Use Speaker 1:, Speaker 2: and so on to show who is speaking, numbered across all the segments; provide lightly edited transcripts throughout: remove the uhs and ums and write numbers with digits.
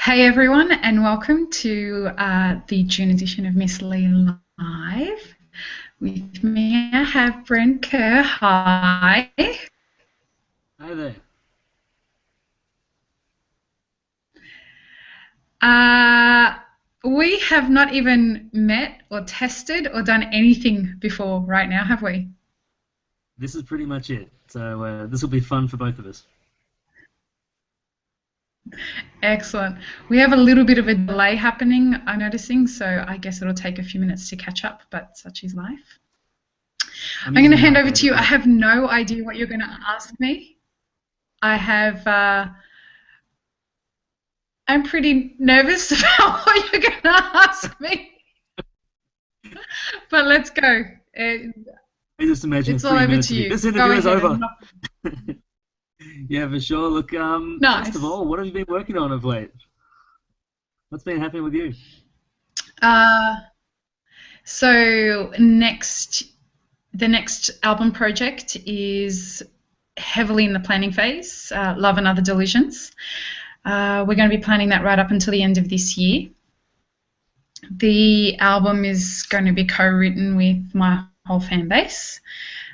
Speaker 1: Hey everyone, and welcome to the June edition of Miss Lee Live. With me, I have Brent Kerr. Hi.
Speaker 2: Hi there.
Speaker 1: Uh, we have not even met or tested or done anything before right now, have we?
Speaker 2: This is pretty much it. So this will be fun for both of us.
Speaker 1: Excellent. We have a little bit of a delay happening, I'm noticing, so I guess it'll take a few minutes to catch up, but such is life.
Speaker 2: I'm
Speaker 1: I'm going to
Speaker 2: using my
Speaker 1: hand over
Speaker 2: iPad
Speaker 1: to
Speaker 2: as
Speaker 1: you. I
Speaker 2: well.
Speaker 1: have no idea what you're going to ask me. I have. I'm pretty nervous about what you're going to ask me, but let's go.
Speaker 2: I just imagine
Speaker 1: It's all
Speaker 2: 3 minutes
Speaker 1: over to
Speaker 2: of you.
Speaker 1: you.
Speaker 2: This
Speaker 1: Go
Speaker 2: interview is
Speaker 1: ahead and
Speaker 2: over.
Speaker 1: knock.
Speaker 2: Yeah, for sure. Look, first of
Speaker 1: Nice.
Speaker 2: all, what have you been working on of late? What's been happening with you?
Speaker 1: Uh, so the next album project is heavily in the planning phase. Love and Other Delusions. We're going to be planning that right up until the end of this year. The album is going to be co-written with my whole fan base,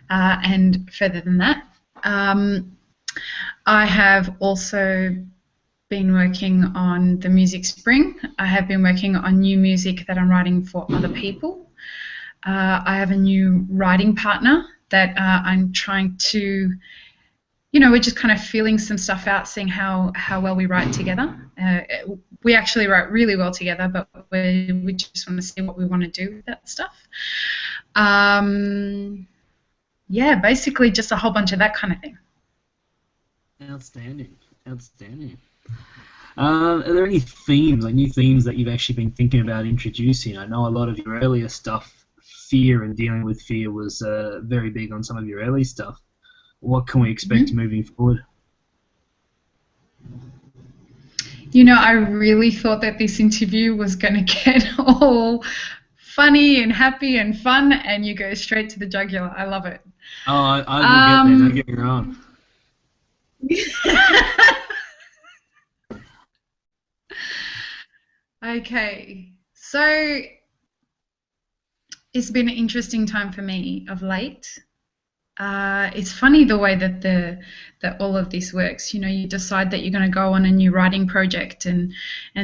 Speaker 1: and further than that, I have also been working on the music spring. I have been working on new music that I'm writing for other people. I have a new writing partner that I'm trying to, we're just kind of feeling some stuff out, seeing how well we write together. We actually write really well together, but we just want to see what we want to do with that stuff. Yeah, basically just a whole bunch of that kind of thing.
Speaker 2: Outstanding. Outstanding. Are there any themes, like new themes that you've actually been thinking about introducing? I know a lot of your earlier stuff, fear and dealing with fear, was very big on some of your early stuff. What can we expect
Speaker 1: Mm-hmm.
Speaker 2: moving forward?
Speaker 1: I really thought that this interview was going to get all funny and happy and fun, and you go straight to the jugular. I love it.
Speaker 2: Oh, I will get there. Don't
Speaker 1: Um,
Speaker 2: get me wrong.
Speaker 1: okay, so it's been an interesting time for me of late. It's funny the way that all of this works. You decide that you're going to go on a new writing project and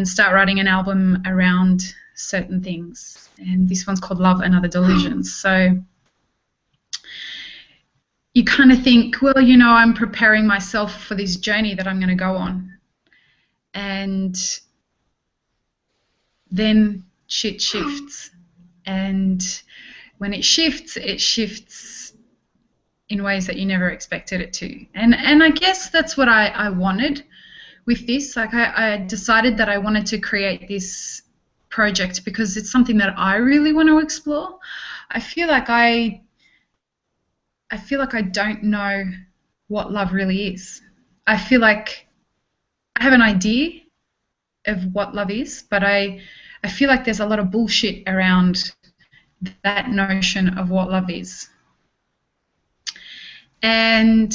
Speaker 1: start writing an album around certain things. And this one's called Love and Other Delusions. So you kind of think, well, I'm preparing myself for this journey that I'm going to go on. And then shit shifts. And when it shifts in ways that you never expected it to. And I guess that's what I wanted with this. Like I decided that I wanted to create this project because it's something that I really want to explore. I feel like I don't know what love really is. I feel like I have an idea of what love is, but I feel like there's a lot of bullshit around that notion of what love is. And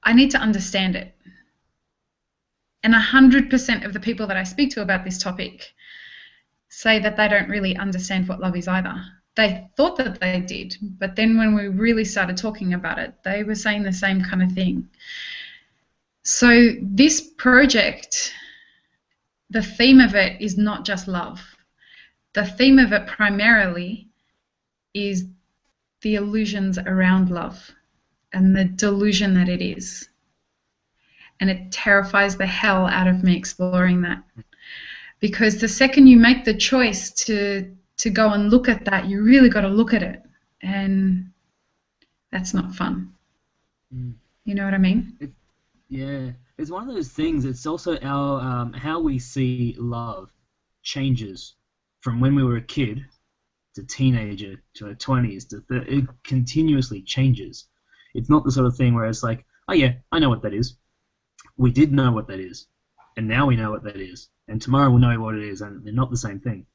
Speaker 1: I need to understand it. And 100% of the people that I speak to about this topic say that they don't really understand what love is either. They thought that they did, but then when we really started talking about it, they were saying the same kind of thing. So this project, the theme of it is not just love. The theme of it primarily is the illusions around love and the delusion that it is. And it terrifies the hell out of me exploring that. Because the second you make the choice to go and look at that, you really got to look at it. And that's not fun.
Speaker 2: Mm.
Speaker 1: You know what I mean?
Speaker 2: Yeah, it's one of those things. It's also our how we see love changes from when we were a kid to teenager to our 20s it continuously changes. It's not the sort of thing where it's like, oh yeah, I know what that is. We did know what that is, and now we know what that is, and tomorrow we'll know what it is, and they're not the same thing.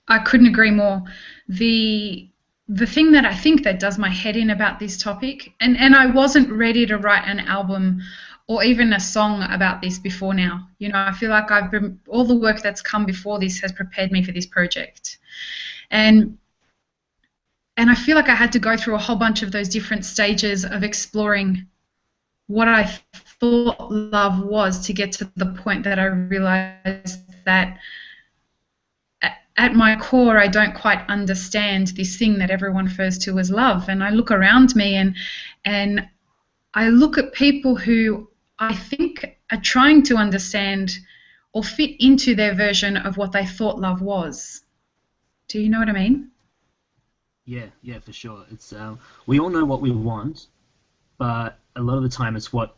Speaker 1: I couldn't agree more. The thing that I think that does my head in about this topic, and I wasn't ready to write an album or even a song about this before now. You know, I feel like I've been, all the work that's come before this has prepared me for this project. And I feel like I had to go through a whole bunch of those different stages of exploring what I thought love was to get to the point that I realized that at my core, I don't quite understand this thing that everyone refers to as love. And I look around me and I look at people who I think are trying to understand or fit into their version of what they thought love was. Do you know what I mean?
Speaker 2: Yeah, for sure. It's we all know what we want, but a lot of the time it's what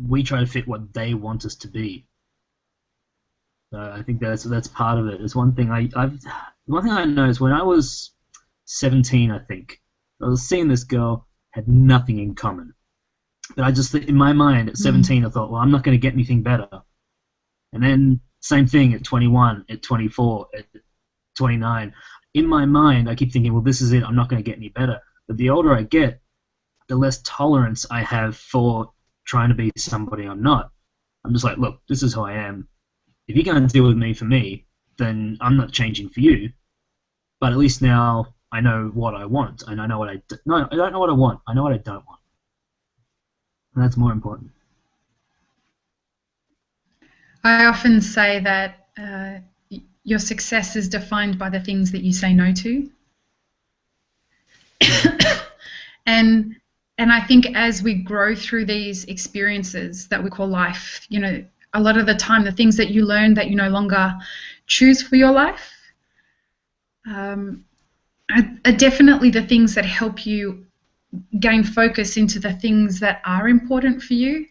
Speaker 2: we try to fit what they want us to be. So I think that's part of it. It's one thing one thing I noticed when I was 17, I think I was seeing this girl, had nothing in common, but I just in my mind at 17 I thought, well, I'm not going to get anything better. And then same thing at 21, at 24, at 29. In my mind, I keep thinking, well, this is it. I'm not going to get any better. But the older I get, the less tolerance I have for trying to be somebody I'm not. I'm just like, look, this is who I am. If you're going to deal with me for me, then I'm not changing for you. But at least now I know what I want, and I know what I no, I don't know what I want. I know what I don't want, and that's more important.
Speaker 1: I often say that your success is defined by the things that you say no to. and I think as we grow through these experiences that we call life, you know, a lot of the time the things that you learn that you no longer choose for your life are definitely the things that help you gain focus into the things that are important for you.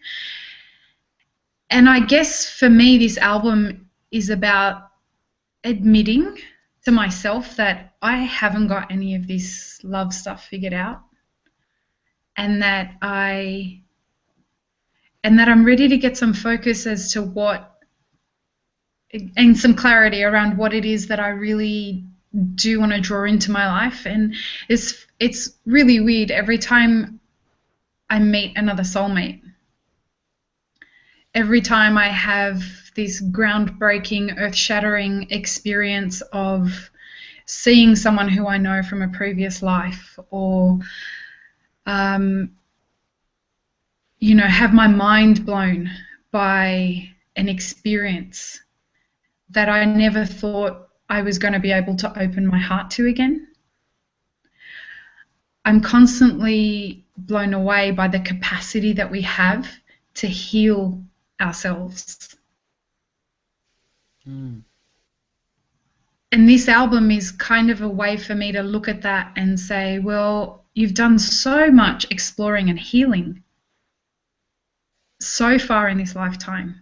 Speaker 1: And I guess for me, this album is about admitting to myself that I haven't got any of this love stuff figured out, and that I'm ready to get some focus as to what, and some clarity around what it is that I really do want to draw into my life. And it's really weird every time I meet another soulmate. Every time I have this groundbreaking, earth-shattering experience of seeing someone who I know from a previous life, or you know, have my mind blown by an experience that I never thought I was going to be able to open my heart to again. I'm constantly blown away by the capacity that we have to heal ourselves. And this album is kind of a way for me to look at that and say, well, you've done so much exploring and healing so far in this lifetime.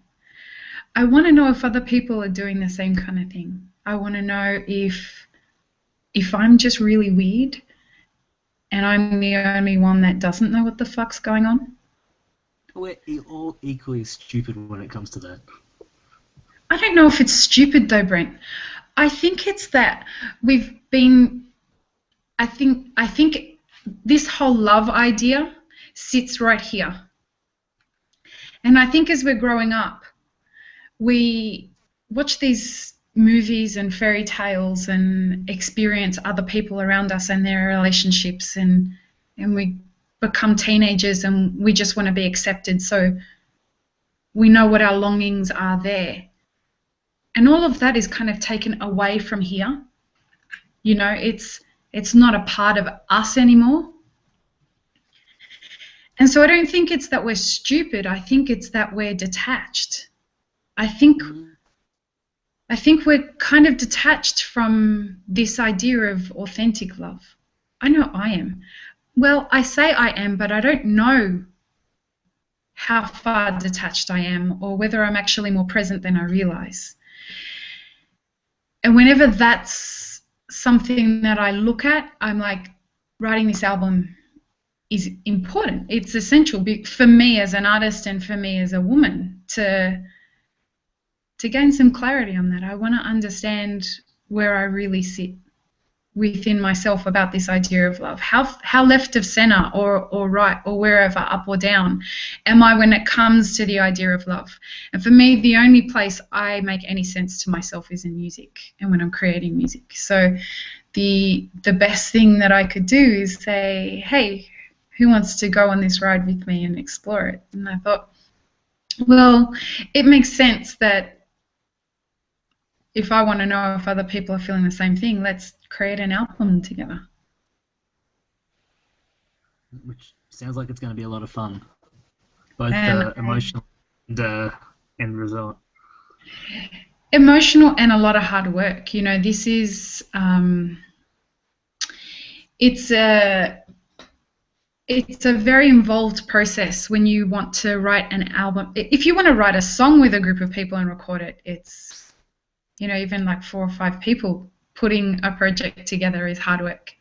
Speaker 1: I want to know if other people are doing the same kind of thing. I want to know if I'm just really weird and I'm the only one that doesn't know what the fuck's going on.
Speaker 2: We're all equally stupid when it comes to that.
Speaker 1: I don't know if it's stupid though, Brent. I think it's that we've been, I think this whole love idea sits right here. And I think as we're growing up, we watch these movies and fairy tales and experience other people around us and their relationships, and we become teenagers and we just want to be accepted, so we know what our longings are there. And all of that is kind of taken away from here. You know, it's not a part of us anymore. And so I don't think it's that we're stupid. I think it's that we're detached. I think we're kind of detached from this idea of authentic love. I know I am. Well, I say I am, but I don't know how far detached I am, or whether I'm actually more present than I realize. And whenever that's something that I look at, I'm like, writing this album is important. It's essential for me as an artist and for me as a woman to gain some clarity on that. I want to understand where I really sit, within myself about this idea of love. How left of center or right or wherever, up or down, am I when it comes to the idea of love? And for me, the only place I make any sense to myself is in music and when I'm creating music. So the best thing that I could do is say, hey, who wants to go on this ride with me and explore it? And I thought, well, it makes sense that if I want to know if other people are feeling the same thing, let's create an album together.
Speaker 2: Which sounds like it's going to be a lot of fun, both emotional and end result.
Speaker 1: Emotional and a lot of hard work. You know, this is it's a very involved process when you want to write an album. If you want to write a song with a group of people and record it, it's, you know, even like 4 or 5 people putting a project together is hard work.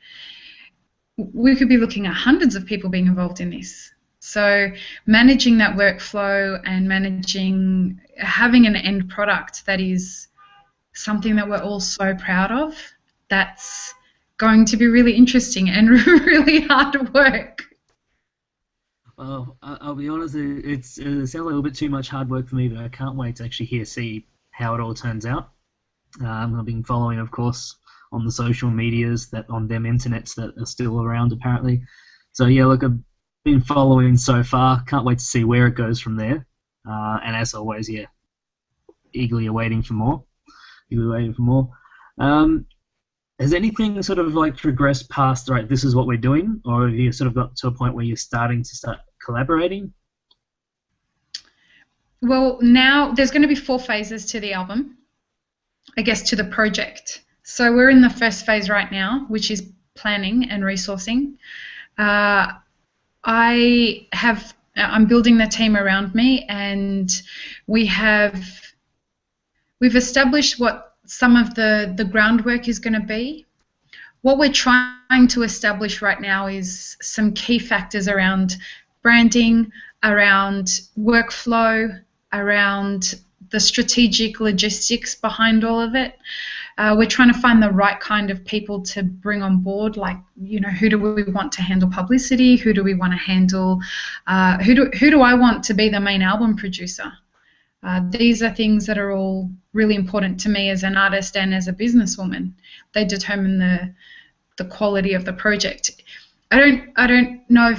Speaker 1: We could be looking at hundreds of people being involved in this. So managing that workflow and having an end product that is something that we're all so proud of, that's going to be really interesting and really hard work.
Speaker 2: Well, I'll be honest, it sounds like a little bit too much hard work for me, but I can't wait to actually see how it all turns out. I've been following, of course, on the social medias, on them internets that are still around apparently. So yeah, look, I've been following so far. Can't wait to see where it goes from there. And as always, yeah, eagerly awaiting for more. Has anything sort of like progressed past, right, this is what we're doing, or have you sort of got to a point where you're starting to start collaborating?
Speaker 1: Well, now there's going to be 4 phases to the album, I guess, to the project. So we're in the first phase right now, which is planning and resourcing. I'm building the team around me, and we've established what some of the groundwork is going to be. What we're trying to establish right now is some key factors around branding, around workflow, around the strategic logistics behind all of it. We're trying to find the right kind of people to bring on board, like, you know, who do we want to handle publicity? Who do we want to handle? Who do I want to be the main album producer? These are things that are all really important to me as an artist and as a businesswoman. They determine the quality of the project. I don't know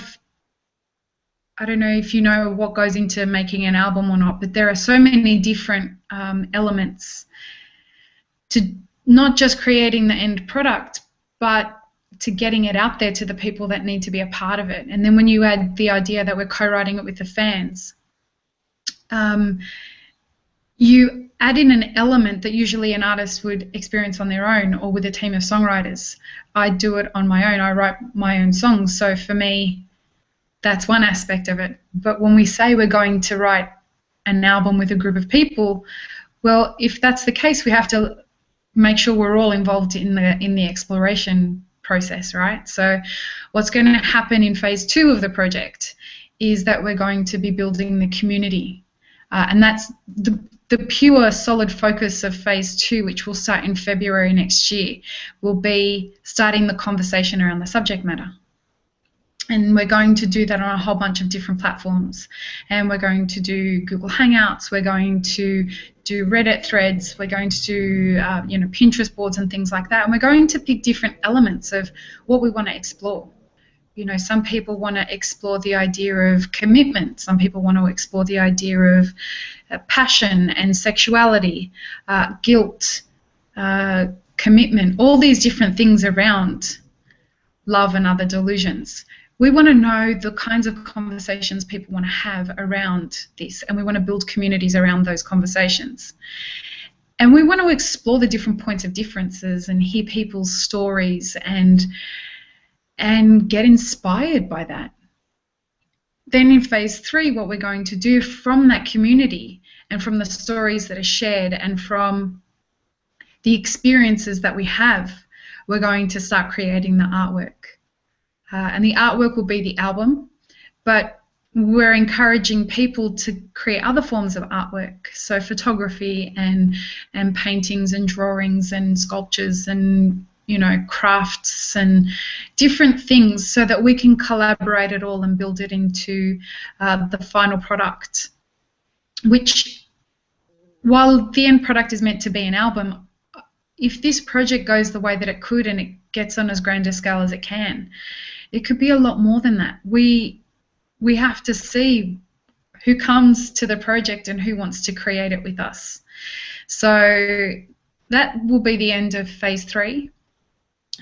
Speaker 1: if you know what goes into making an album or not, but there are so many different elements to not just creating the end product, but to getting it out there to the people that need to be a part of it. And then when you add the idea that we're co-writing it with the fans, you add in an element that usually an artist would experience on their own or with a team of songwriters. I do it on my own. I write my own songs. So for me, that's one aspect of it. But when we say we're going to write an album with a group of people, well, if that's the case, we have to make sure we're all involved in the exploration process, right? So what's going to happen in phase 2 of the project is that we're going to be building the community. And that's the pure solid focus of phase 2, which will start in February next year, will be starting the conversation around the subject matter. And we're going to do that on a whole bunch of different platforms. And we're going to do Google Hangouts, we're going to do Reddit threads, we're going to do Pinterest boards and things like that. And we're going to pick different elements of what we want to explore. You know, some people want to explore the idea of commitment. Some people want to explore the idea of passion and sexuality, guilt, commitment, all these different things around love and other delusions. We want to know the kinds of conversations people want to have around this, and we want to build communities around those conversations. And we want to explore the different points of differences and hear people's stories and get inspired by that. Then in phase 3, what we're going to do from that community and from the stories that are shared and from the experiences that we have, we're going to start creating the artwork. And the artwork will be the album, but we're encouraging people to create other forms of artwork, so photography and paintings and drawings and sculptures and crafts and different things so that we can collaborate it all and build it into the final product, which, while the end product is meant to be an album, if this project goes the way that it could and it gets on as grand a scale as it can, it could be a lot more than that. We have to see who comes to the project and who wants to create it with us. So that will be the end of phase 3.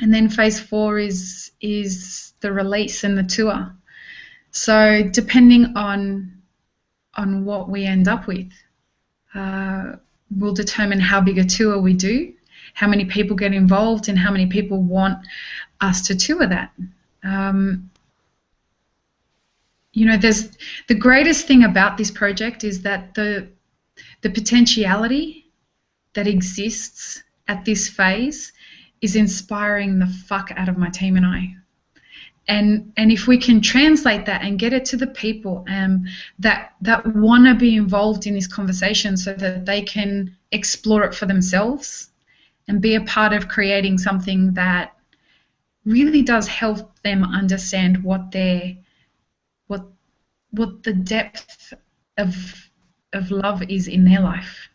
Speaker 1: And then phase 4 is the release and the tour. So depending on what we end up with, will determine how big a tour we do, how many people get involved, and how many people want us to tour that. There's the greatest thing about this project is that the potentiality that exists at this phase is inspiring the fuck out of my team and I. And if we can translate that and get it to the people that want to be involved in this conversation so that they can explore it for themselves and be a part of creating something that really does help them understand what the depth of love is in their life.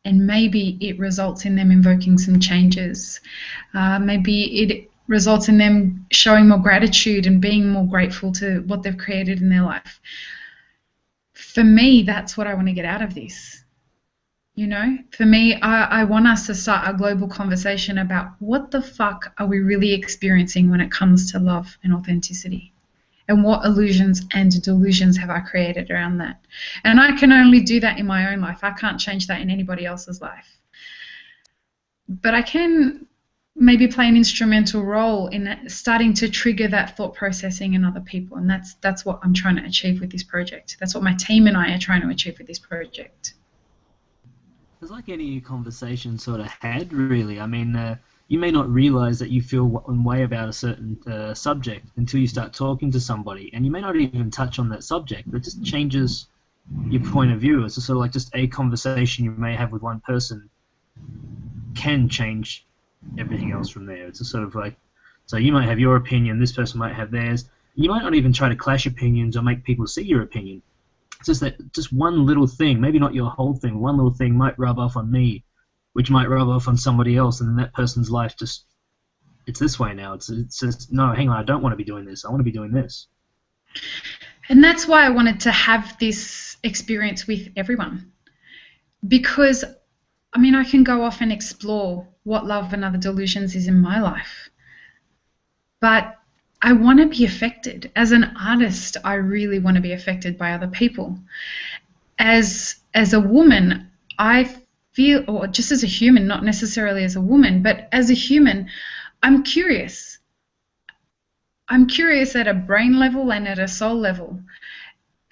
Speaker 1: And maybe it results in them invoking some changes. Maybe it results in them showing more gratitude and being more grateful to what they've created in their life. For me, that's what I want to get out of this. For me, I want us to start a global conversation about what the fuck are we really experiencing when it comes to love and authenticity, and what illusions and delusions have I created around that. And I can only do that in my own life. I can't change that in anybody else's life. But I can maybe play an instrumental role in starting to trigger that thought processing in other people. And that's what I'm trying to achieve with this project. That's what my team and I are trying to achieve with this project.
Speaker 2: It's like any conversation sort of had, really. I mean, you may not realize that you feel one way about a certain subject until you start talking to somebody, and you may not even touch on that subject. It just changes your point of view. It's just sort of like just a conversation you may have with one person can change everything else from there. It's just sort of like, so you might have your opinion, this person might have theirs. You might not even try to clash opinions or make people see your opinion. It's just that just one little thing, maybe not your whole thing, one little thing might rub off on me, which might rub off on somebody else, and then that person's life just, it's this way now. It's just, no, hang on, I don't want to be doing this. I want to be doing this.
Speaker 1: And that's why I wanted to have this experience with everyone. Because, I mean, I can go off and explore what love and other delusions is in my life. But I want to be affected. As an artist, I really want to be affected by other people. As a woman, I feel, or just as a human, not necessarily as a woman, but as a human, I'm curious. I'm curious at a brain level and at a soul level.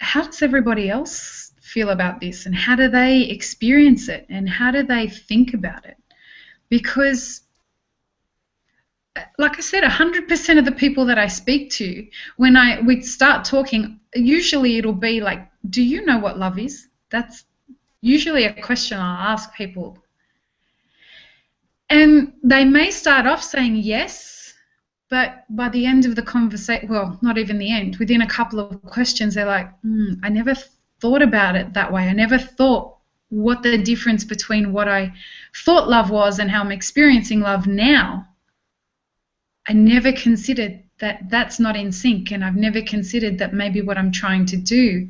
Speaker 1: How does everybody else feel about this, and how do they experience it, and how do they think about it? Because, like I said, 100% of the people that I speak to, when we start talking, usually it'll be like, do you know what love is? That's usually a question I'll ask people. And they may start off saying yes, but by the end of the conversation, well, not even the end, within a couple of questions, they're like, I never thought about it that way. I never thought what the difference between what I thought love was and how I'm experiencing love now. I never considered that that's not in sync, and I've never considered that maybe what I'm trying to do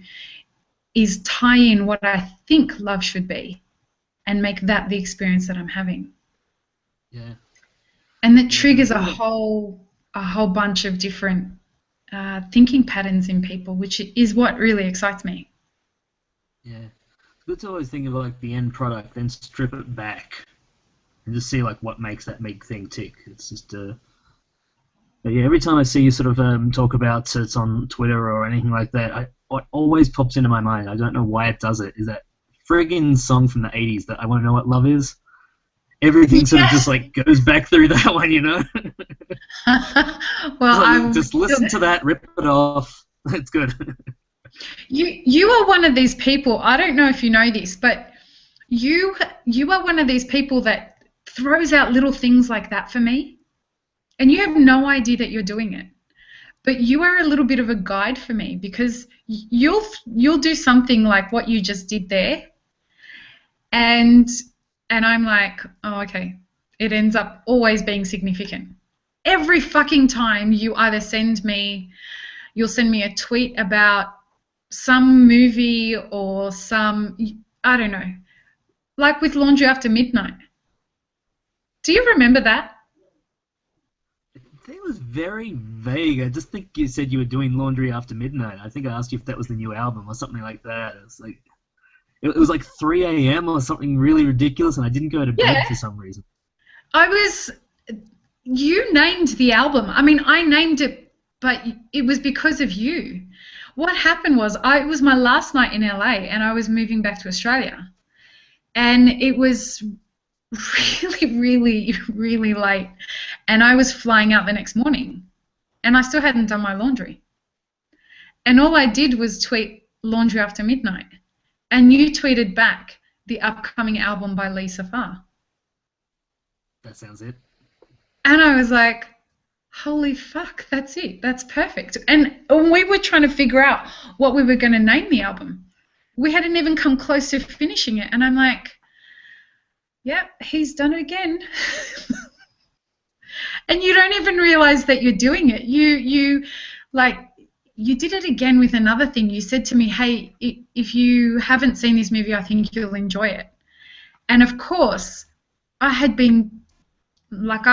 Speaker 1: is tie in what I think love should be and make that the experience that I'm having.
Speaker 2: Yeah.
Speaker 1: And that triggers a whole bunch of different thinking patterns in people, which is what really excites me.
Speaker 2: Yeah. It's good to always think of like the end product, then strip it back and just see like what makes that big thing tick. It's just but yeah, every time I see you sort of talk about it on Twitter or anything like that, what always pops into my mind, I don't know why it does it, is that friggin' song from the 80s that I Want to Know What Love Is. Everything sort of just like goes back through that one, you know?
Speaker 1: Well,
Speaker 2: just listen to that, rip it off. It's good.
Speaker 1: You are one of these people, I don't know if you know this, but you are one of these people that throws out little things like that for me. And you have no idea that you're doing it. But you are a little bit of a guide for me because you'll do something like what you just did there, and I'm like, oh, okay. It ends up always being significant. Every fucking time you either you'll send me a tweet about some movie or I don't know, like with Laundry After Midnight. Do you remember that?
Speaker 2: It was very vague. I just think you said you were doing Laundry After Midnight. I think I asked you if that was the new album or something like that. It was like 3 a.m. or something really ridiculous, and I didn't go to
Speaker 1: Yeah.
Speaker 2: bed for some reason.
Speaker 1: I was You named the album. I mean, I named it, but it was because of you. What happened was it was my last night in LA and I was moving back to Australia. And it was really, really, really late. And I was flying out the next morning and I still hadn't done my laundry. And all I did was tweet Laundry After Midnight. And you tweeted back the upcoming album by Lisa Farr.
Speaker 2: That sounds it.
Speaker 1: And I was like, holy fuck, that's it. That's perfect. And when we were trying to figure out what we were going to name the album, we hadn't even come close to finishing it. And I'm like, yeah, he's done it again. And you don't even realize that you're doing it. You did it again with another thing. You said to me, hey, if you haven't seen this movie, I think you'll enjoy it. And of course, I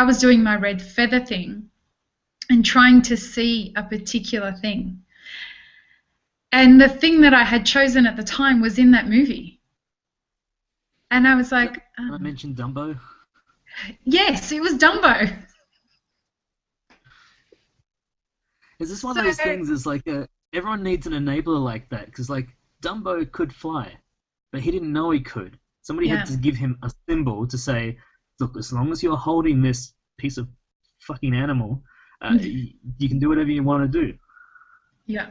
Speaker 1: was doing my red feather thing and trying to see a particular thing. And the thing that I had chosen at the time was in that movie. And I was like...
Speaker 2: I mentioned Dumbo?
Speaker 1: Yes, it was Dumbo.
Speaker 2: Is this one of those things that's like, everyone needs an enabler like that? Because, like, Dumbo could fly, but he didn't know he could. Somebody had to give him a symbol to say, look, as long as you're holding this piece of fucking animal, you can do whatever you want to do.
Speaker 1: Yeah.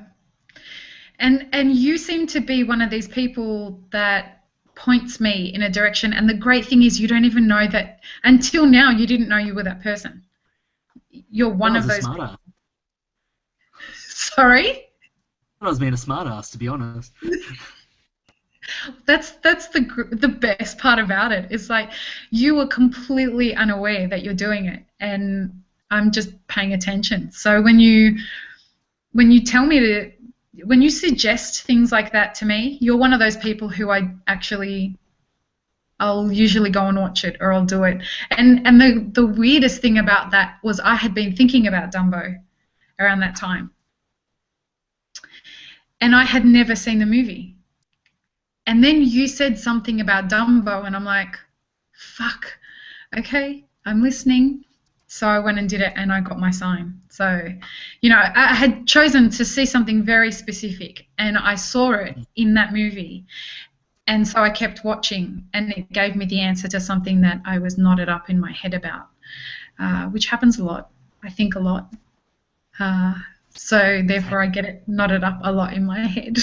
Speaker 1: And you seem to be one of these people that points me in a direction. And the great thing is you don't even know that until now you didn't know you were that person. You're one of those people. Sorry?
Speaker 2: I was being a smart ass, to be honest.
Speaker 1: That's the best part about it. It's like you were completely unaware that you're doing it, and I'm just paying attention. So when you tell me to, when you suggest things like that to me, you're one of those people who I'll usually go and watch it or I'll do it. And the weirdest thing about that was I had been thinking about Dumbo around that time. And I had never seen the movie. And then you said something about Dumbo, and I'm like, fuck, okay, I'm listening. So I went and did it, and I got my sign. So, I had chosen to see something very specific, and I saw it in that movie. And so I kept watching, and it gave me the answer to something that I was knotted up in my head about, which happens a lot. I think a lot. So therefore I get it knotted up a lot in my head.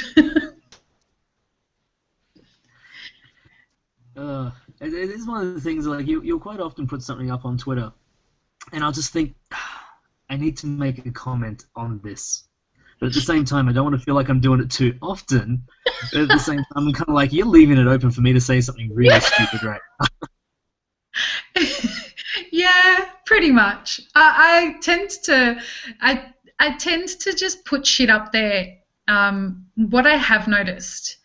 Speaker 2: It is one of the things, like, you'll quite often put something up on Twitter, and I'll just think, I need to make a comment on this. But at the same time, I don't want to feel like I'm doing it too often. But at the same time, I'm kind of like, you're leaving it open for me to say something really stupid, right?
Speaker 1: Yeah, pretty much. I tend to just put shit up there. What I have noticed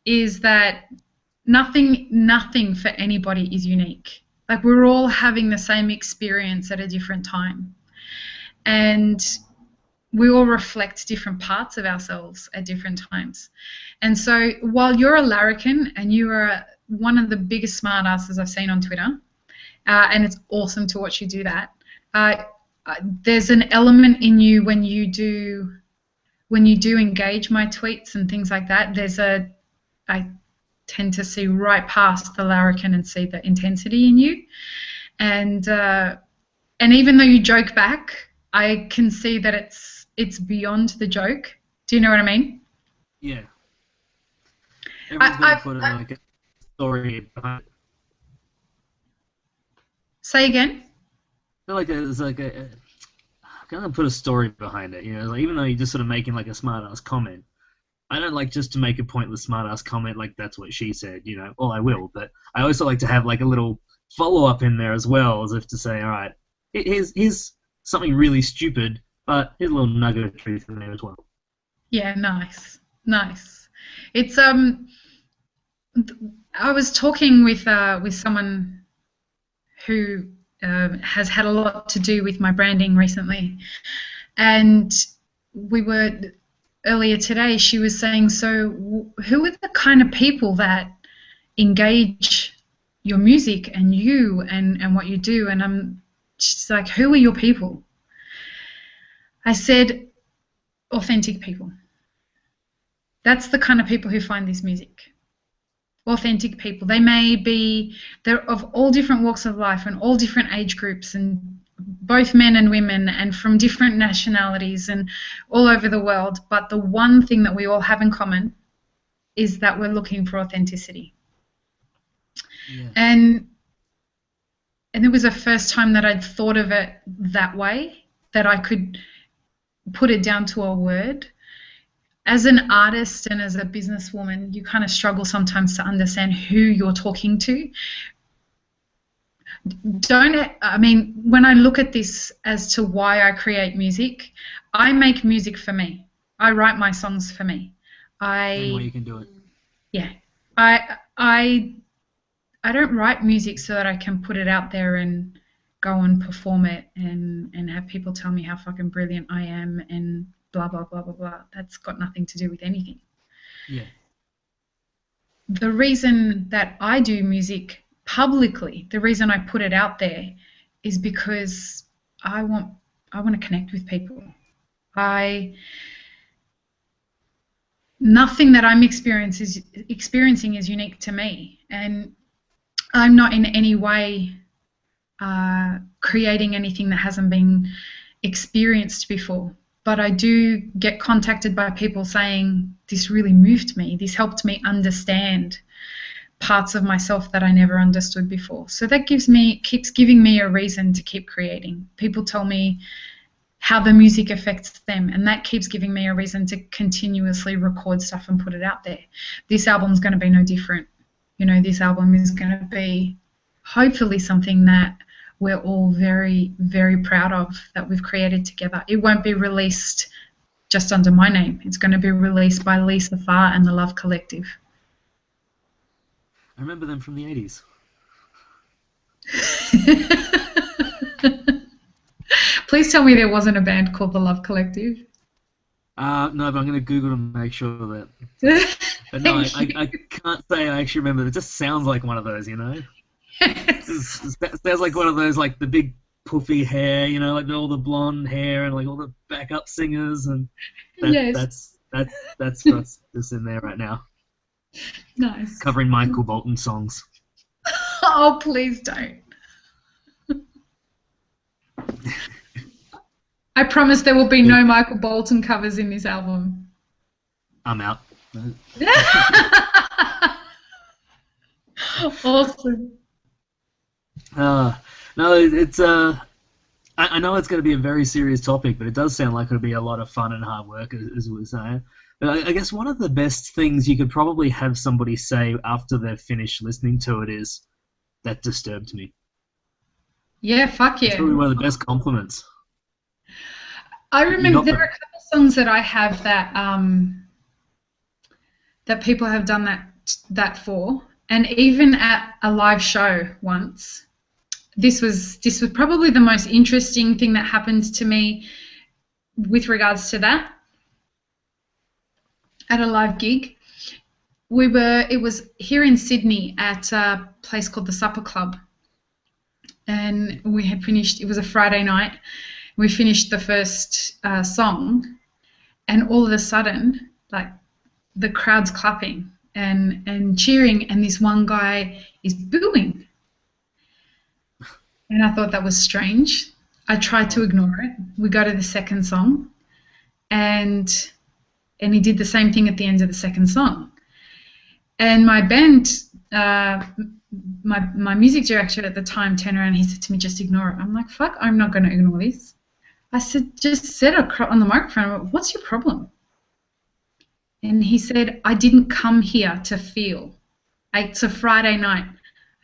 Speaker 1: is that nothing for anybody is unique. Like, we're all having the same experience at a different time. And we all reflect different parts of ourselves at different times. And so while you're a larrikin and you are one of the biggest smartasses I've seen on Twitter, and it's awesome to watch you do that, there's an element in you when you do engage my tweets and things like that. I tend to see right past the larrikin and see the intensity in you, and even though you joke back, I can see that it's beyond the joke. Do you know what I mean?
Speaker 2: Yeah. Everyone's got to put like a story behind it.
Speaker 1: Say again?
Speaker 2: It's like a I'm gonna put a story behind it. You know, like, even though you're just sort of making like a smart ass comment, I don't like just to make a pointless smart ass comment like that's what she said. You know, well I will, but I also like to have like a little follow up in there as well, as if to say, all right, here's something really stupid, but here's a little nugget of truth in there as well.
Speaker 1: Yeah, nice, nice. It's I was talking with someone who has had a lot to do with my branding recently, and we were earlier today. She was saying, so who are the kind of people that engage your music and you and what you do? And she's like, who are your people? I said, authentic people. That's the kind of people who find this music. Authentic people. They're of all different walks of life and all different age groups, and both men and women, and from different nationalities and all over the world. But the one thing that we all have in common is that we're looking for authenticity.
Speaker 2: Yeah.
Speaker 1: And it was the first time that I'd thought of it that way, that I could put it down to a word. As an artist and as a businesswoman, you kind of struggle sometimes to understand who you're talking to. When I look at this as to why I create music, I make music for me. I write my songs for me.
Speaker 2: Any way you can do it.
Speaker 1: Yeah. I don't write music so that I can put it out there and go and perform it and have people tell me how fucking brilliant I am and blah, blah, blah, blah, blah. That's got nothing to do with anything.
Speaker 2: Yeah.
Speaker 1: The reason that I do music publicly, the reason I put it out there, is because I want to connect with people. Nothing that I'm experiencing is unique to me, and I'm not in any way creating anything that hasn't been experienced before. But I do get contacted by people saying, this really moved me, this helped me understand parts of myself that I never understood before. So that keeps giving me a reason to keep creating. People tell me how the music affects them, and that keeps giving me a reason to continuously record stuff and put it out there. This album's going to be no different. You know, this album is going to be hopefully something that we're all very, very proud of, that we've created together. It won't be released just under my name. It's going to be released by Lisa Farr and the Love Collective.
Speaker 2: I remember them from the 80s.
Speaker 1: Please tell me there wasn't a band called the Love Collective.
Speaker 2: No, but I'm going to Google to make sure that... But no, I can't say I actually remember. It just sounds like one of those, you know?
Speaker 1: Yes.
Speaker 2: It sounds like one of those, like the big puffy hair, you know, like all the blonde hair and like all the backup singers, and
Speaker 1: Yes.
Speaker 2: that's what's just in there right now.
Speaker 1: Nice.
Speaker 2: Covering Michael Bolton songs.
Speaker 1: Oh, please don't. I promise there will be no Michael Bolton covers in this album.
Speaker 2: I'm out.
Speaker 1: Awesome.
Speaker 2: No, it's I know it's going to be a very serious topic, but it does sound like it'll be a lot of fun and hard work, as we were saying. But I guess one of the best things you could probably have somebody say after they've finished listening to it is, "That disturbed me."
Speaker 1: Yeah, fuck yeah.
Speaker 2: It's probably one of the best compliments.
Speaker 1: I remember there are a couple songs that I have that that people have done that for, and even at a live show once. This was probably the most interesting thing that happened to me with regards to that. At a live gig, it was here in Sydney at a place called the Supper Club, and we had finished. It was a Friday night. We finished the first song, and all of a sudden, like, the crowd's clapping and cheering, and this one guy is booing. And I thought that was strange. I tried to ignore it. We go to the second song, and he did the same thing at the end of the second song. And my band my music director at the time turned around and he said to me, just ignore it. I'm like, fuck, I'm not going to ignore this. I said, just said on the microphone, what's your problem? And he said, I didn't come here to feel. It's a Friday night.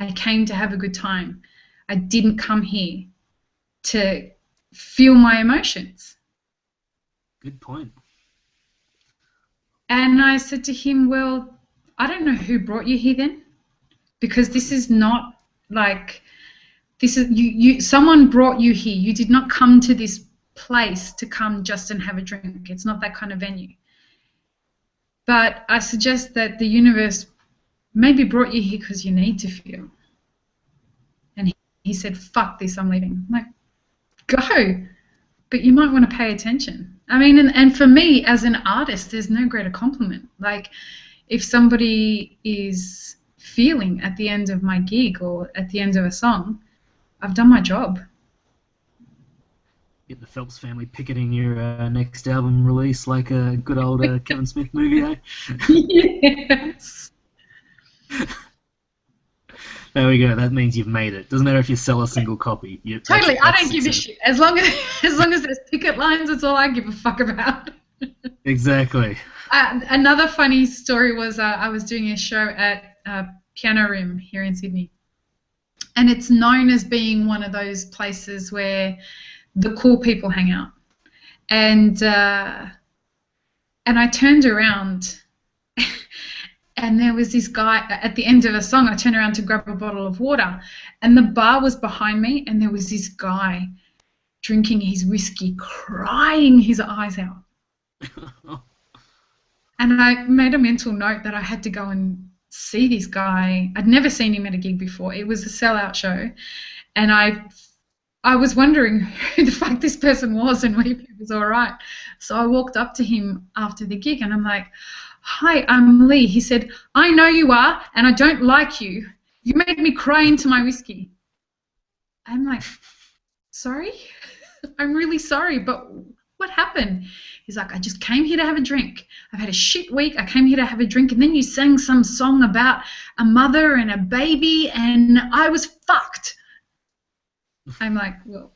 Speaker 1: I came to have a good time. I didn't come here to feel my emotions.
Speaker 2: Good point.
Speaker 1: And I said to him, well, I don't know who brought you here then, because this is not like, this is you someone brought you here. You did not come to this place to come just and have a drink. It's not that kind of venue. But I suggest that the universe maybe brought you here because you need to feel. And he said, fuck this, I'm leaving. I'm like, go, but you might want to pay attention. I mean, and for me as an artist, there's no greater compliment. Like, if somebody is feeling at the end of my gig or at the end of a song, I've done my job.
Speaker 2: Get the Phelps family picketing your next album release like a good old Kevin Smith movie, eh?
Speaker 1: Yes.
Speaker 2: There we go. That means you've made it. Doesn't matter if you sell a single copy.
Speaker 1: Totally. I don't give a shit. As long as there's picket lines, that's all I give a fuck about.
Speaker 2: Exactly.
Speaker 1: Another funny story was I was doing a show at Piano Room here in Sydney, and it's known as being one of those places where the cool people hang out. And I turned around, and there was this guy at the end of a song. I turned around to grab a bottle of water, and the bar was behind me, and there was this guy drinking his whiskey, crying his eyes out. And I made a mental note that I had to go and see this guy. I'd never seen him at a gig before. It was a sellout show, and I was wondering who the fuck this person was and if he was all right. So I walked up to him after the gig, and I'm like, hi, I'm Lee. He said, I know you are, and I don't like you. You made me cry into my whiskey. I'm like, sorry? I'm really sorry, but what happened? He's like, I just came here to have a drink. I've had a shit week. I came here to have a drink, and then you sang some song about a mother and a baby, and I was fucked. I'm like, well,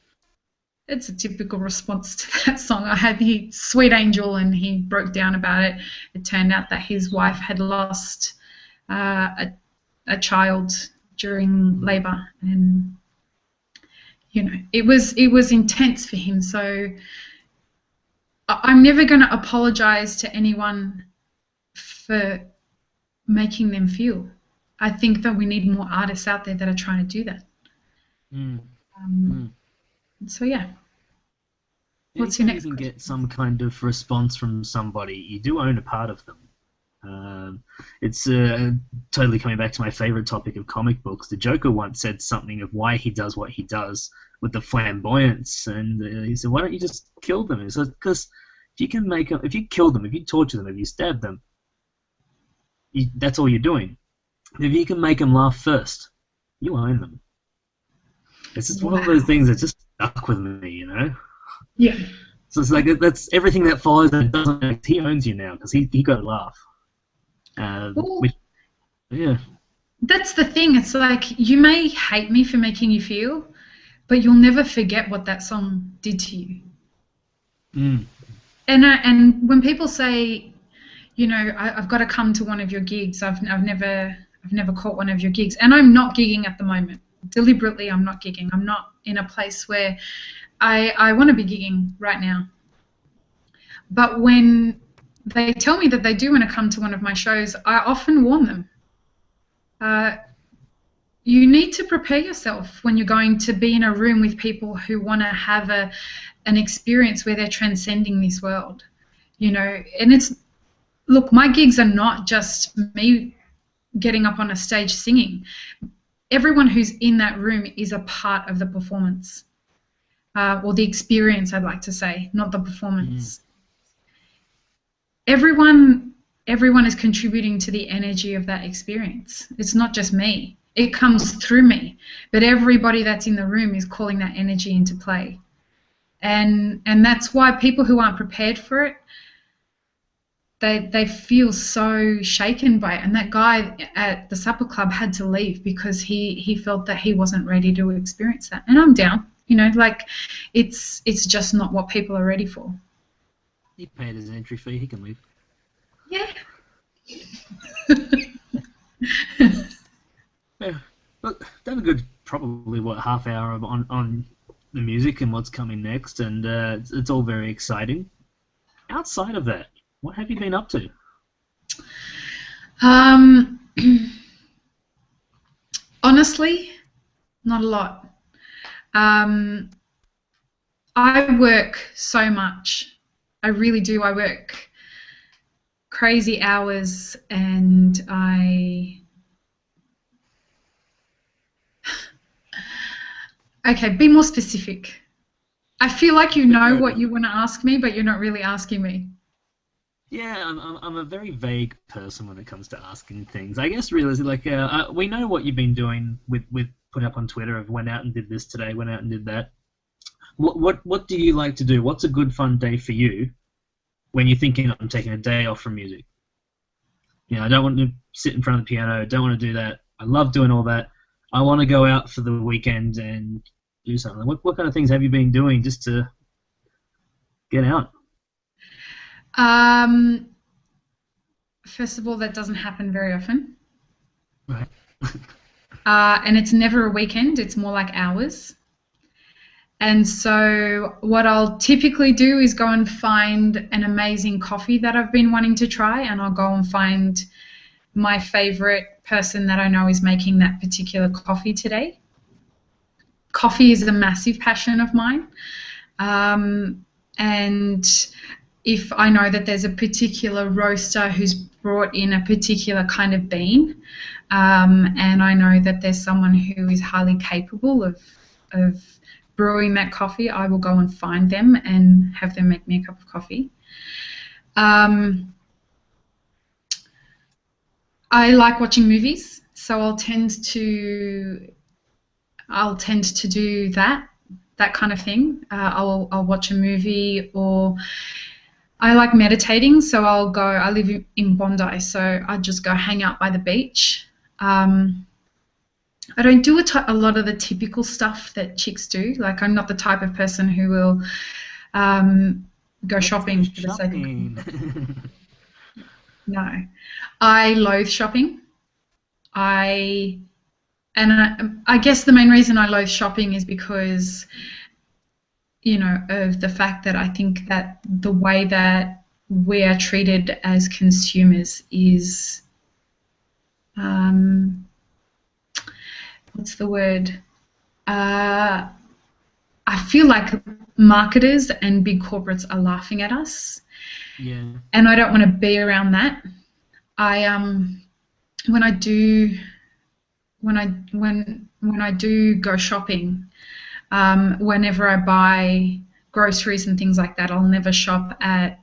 Speaker 1: it's a typical response to that song. I had the Sweet Angel, and he broke down about it. It turned out that his wife had lost a child during labour, and you know, it was intense for him. So I'm never going to apologise to anyone for making them feel. I think that we need more artists out there that are trying to do that. So yeah. What's your next
Speaker 2: question?
Speaker 1: question?
Speaker 2: Get some kind of response from somebody, you do own a part of them. It's totally coming back to my favourite topic of comic books. The Joker once said something of why he does what he does with the flamboyance, and he said, "Why don't you just kill them?" He said, "Because if you can make them, if you kill them, if you torture them, if you stab them, that's all you're doing. If you can make them laugh first, you own them." It's just one of those things that just stuck with me, you know.
Speaker 1: Yeah.
Speaker 2: So it's like that's everything that follows. That doesn't. He owns you now because he got a laugh. Yeah.
Speaker 1: That's the thing. It's like, you may hate me for making you feel, but you'll never forget what that song did to you. And when people say, you know, I've got to come to one of your gigs, I've never caught one of your gigs, and I'm not gigging at the moment. Deliberately, I'm not gigging. I'm not in a place where I want to be gigging right now. But when they tell me that they do want to come to one of my shows, I often warn them. You need to prepare yourself when you're going to be in a room with people who want to have an experience where they're transcending this world. You know, and it's, look, my gigs are not just me getting up on a stage singing. Everyone who's in that room is a part of the performance, or the experience, I'd like to say, not the performance. Everyone is contributing to the energy of that experience. It's not just me. It comes through me, but everybody that's in the room is calling that energy into play. And that's why people who aren't prepared for it, they feel so shaken by it. And that guy at the supper club had to leave because he felt that he wasn't ready to experience that. And I'm down, like it's just not what people are ready for.
Speaker 2: He paid his entry fee. He can leave.
Speaker 1: Yeah.
Speaker 2: Yeah. Look, that's a good probably half hour on the music and what's coming next, and it's all very exciting. Outside of that, what have you been up to?
Speaker 1: Um, honestly, not a lot. Um, I work so much. I really do. I work crazy hours, and Okay, be more specific. I feel like you know
Speaker 2: Fair
Speaker 1: what
Speaker 2: enough.
Speaker 1: you want to ask me, but you're not really asking me.
Speaker 2: Yeah, I'm a very vague person when it comes to asking things. I guess realistically, like we know what you've been doing with putting up on Twitter of went out and did this today, went out and did that. What do you like to do? What's a good fun day for you when you're thinking I'm taking a day off from music? I don't want to sit in front of the piano. I don't want to do that. I love doing all that. I want to go out for the weekend and do something. What kind of things have you been doing just to get out?
Speaker 1: Um, First of all, that doesn't happen very often.
Speaker 2: Right.
Speaker 1: And it's never a weekend, it's more like hours. And so, what I'll typically do is go and find an amazing coffee that I've been wanting to try, and I'll go and find my favorite person that I know is making that particular coffee today. Coffee is a massive passion of mine. And if I know that there's a particular roaster who's brought in a particular kind of bean, and I know that there's someone who is highly capable of brewing that coffee, I will go and find them and have them make me a cup of coffee. I like watching movies, so I'll tend to do that kind of thing. I'll watch a movie, or I like meditating, so I'll go. I live in Bondi, so I just go hang out by the beach. I don't do a lot of the typical stuff that chicks do. Like, I'm not the type of person who will go
Speaker 2: Let's go
Speaker 1: shopping for the sake of going
Speaker 2: shopping.
Speaker 1: shopping. No, I loathe shopping. I I guess the main reason I loathe shopping is because of the fact that I think that the way that we are treated as consumers is what's the word? I feel like marketers and big corporates are laughing at us,
Speaker 2: Yeah.
Speaker 1: and I don't want to be around that. I when I do when I do go shopping, whenever I buy groceries and things like that, I'll never shop at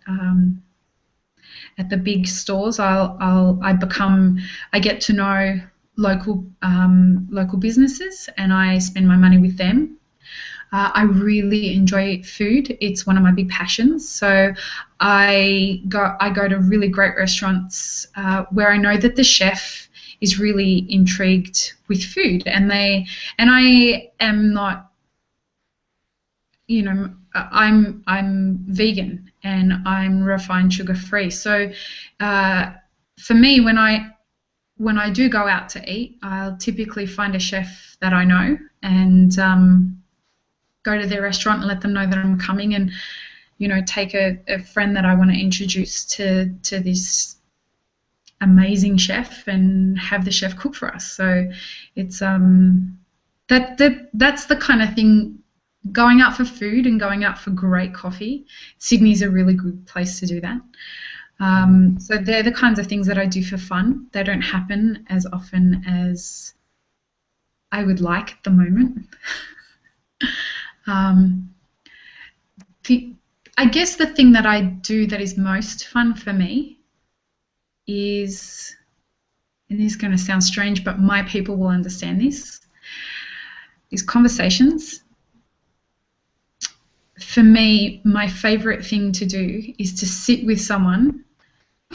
Speaker 1: the big stores. I get to know local businesses, and I spend my money with them. I really enjoy food. It's one of my big passions. So I go to really great restaurants where I know that the chef is really intrigued with food, and I am not, I'm vegan and I'm refined sugar free. So for me, when I do go out to eat, I'll typically find a chef that I know and go to their restaurant and let them know that I'm coming, and take a friend that I want to introduce to this amazing chef and have the chef cook for us. So it's that's the kind of thing. Going out for food and going out for great coffee, Sydney's a really good place to do that. So they're the kinds of things that I do for fun. They don't happen as often as I would like at the moment. I guess the thing that I do that is most fun for me is, and this is going to sound strange, but my people will understand this, is conversations. For me, my favourite thing to do is to sit with someone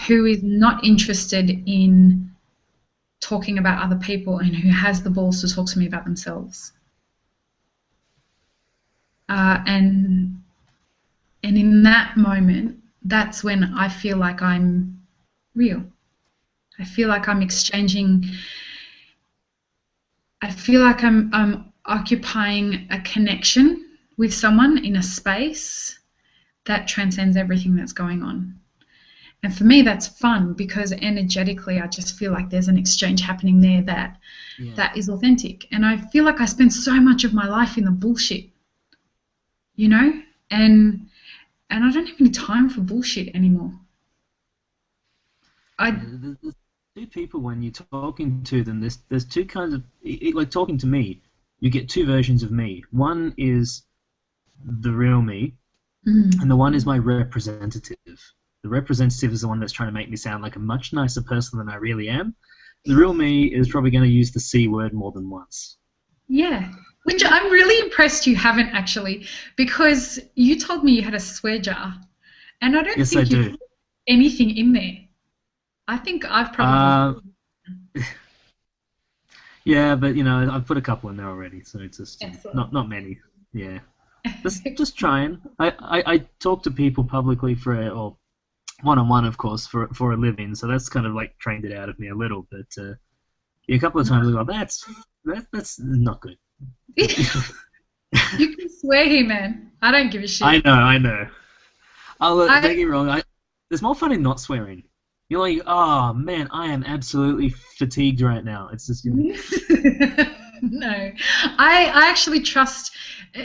Speaker 1: who is not interested in talking about other people and who has the balls to talk to me about themselves. And in that moment, that's when I feel like I'm real. I feel like I'm exchanging. I feel like I'm occupying a connection with someone in a space that transcends everything that's going on. And for me, that's fun because energetically, I just feel like there's an exchange happening there
Speaker 2: Yeah.
Speaker 1: that is authentic. And I feel like I spend so much of my life in the bullshit, you know, and I don't have any time for bullshit anymore. I
Speaker 2: There's two people when you're talking to them. There's two kinds of like talking to me. You get two versions of me. One is the real me, and the one is my representative. The representative is the one that's trying to make me sound like a much nicer person than I really am. The real me is probably going to use the C word more than once.
Speaker 1: Yeah, which I'm really impressed you haven't actually, because you told me you had a swear jar, and I don't
Speaker 2: Yes, I
Speaker 1: think you've
Speaker 2: do.
Speaker 1: put anything in there. I think I've probably.
Speaker 2: Uh, yeah, but I've put a couple in there already, so it's just
Speaker 1: Excellent.
Speaker 2: not many. Yeah, just trying. I talk to people publicly or one-on-one, of course, for a living, so that's kind of like trained it out of me a little. But yeah, a couple of times I go, that's not good.
Speaker 1: You can swear here, man. I don't give a shit.
Speaker 2: I know. Don't
Speaker 1: I
Speaker 2: get me wrong. There's more fun in not swearing. You're like, oh man, I am absolutely fatigued right now. It's just,
Speaker 1: no, I actually trust.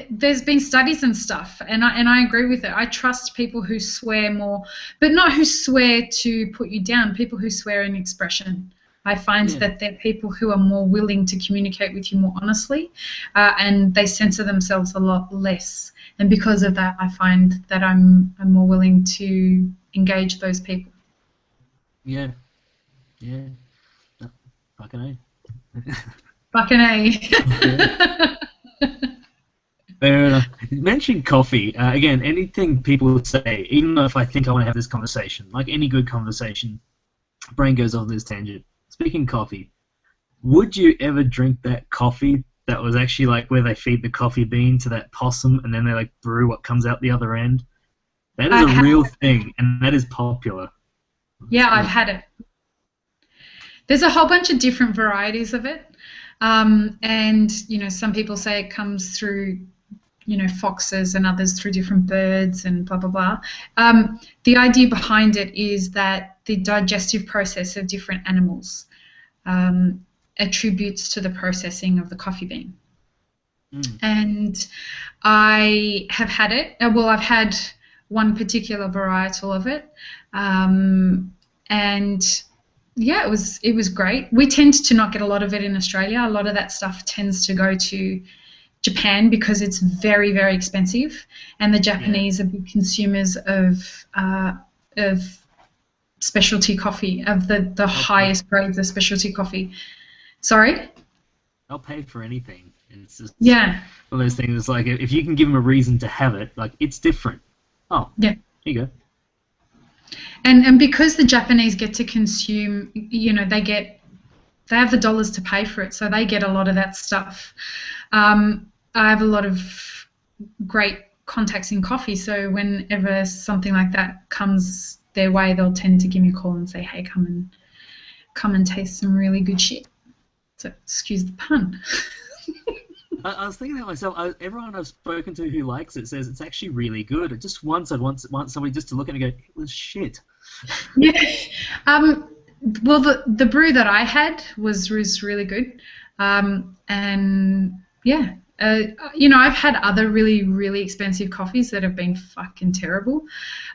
Speaker 1: There's been studies and stuff, and I agree with it. I trust people who swear more, but not who swear to put you down. People who swear in expression. I find
Speaker 2: yeah,
Speaker 1: that they're people who are more willing to communicate with you more honestly, and they censor themselves a lot less. And because of that, I find that I'm more willing to engage those people.
Speaker 2: yeah, yeah. No, fucking
Speaker 1: Fucking
Speaker 2: A.
Speaker 1: A.
Speaker 2: Fair enough. You mentioned coffee. Again, anything people would say, even though if I think I want to have this conversation, like any good conversation, brain goes off this tangent. Speaking coffee, would you ever drink that coffee that was actually like where they feed the coffee bean to that possum and then they like brew what comes out the other end? That is
Speaker 1: I've
Speaker 2: a
Speaker 1: had,
Speaker 2: real thing, and that is popular. It's
Speaker 1: yeah, I've
Speaker 2: good.
Speaker 1: had it. There's a whole bunch of different varieties of it. And, some people say it comes through, foxes and others through different birds and blah, blah, blah. The idea behind it is that the digestive process of different animals attributes to the processing of the coffee bean.
Speaker 2: Mm.
Speaker 1: And I have had it. Well, I've had one particular varietal of it. And yeah, it was great. We tend to not get a lot of it in Australia. A lot of that stuff tends to go to Japan because it's very, very expensive, and the
Speaker 2: Yeah,
Speaker 1: Japanese are big consumers of specialty coffee, of the
Speaker 2: they'll pay.
Speaker 1: highest grades of specialty coffee. Sorry?
Speaker 2: They'll pay for anything. And it's just
Speaker 1: Yeah,
Speaker 2: one of those things. It's like if you can give them a reason to have it, like it's different. Oh,
Speaker 1: yeah.
Speaker 2: here you go.
Speaker 1: And because the Japanese get to consume, they have the dollars to pay for it, so they get a lot of that stuff. I have a lot of great contacts in coffee, so whenever something like that comes their way, they'll tend to give me a call and say, "Hey, come and taste some really good shit." So excuse the pun.
Speaker 2: I was thinking that myself. Everyone I've spoken to who likes it says it's actually really good. Just once I'd want somebody just to look at it and go, it was shit.
Speaker 1: Yeah. Um, well, the brew that I had was really good, and yeah, I've had other really really expensive coffees that have been fucking terrible,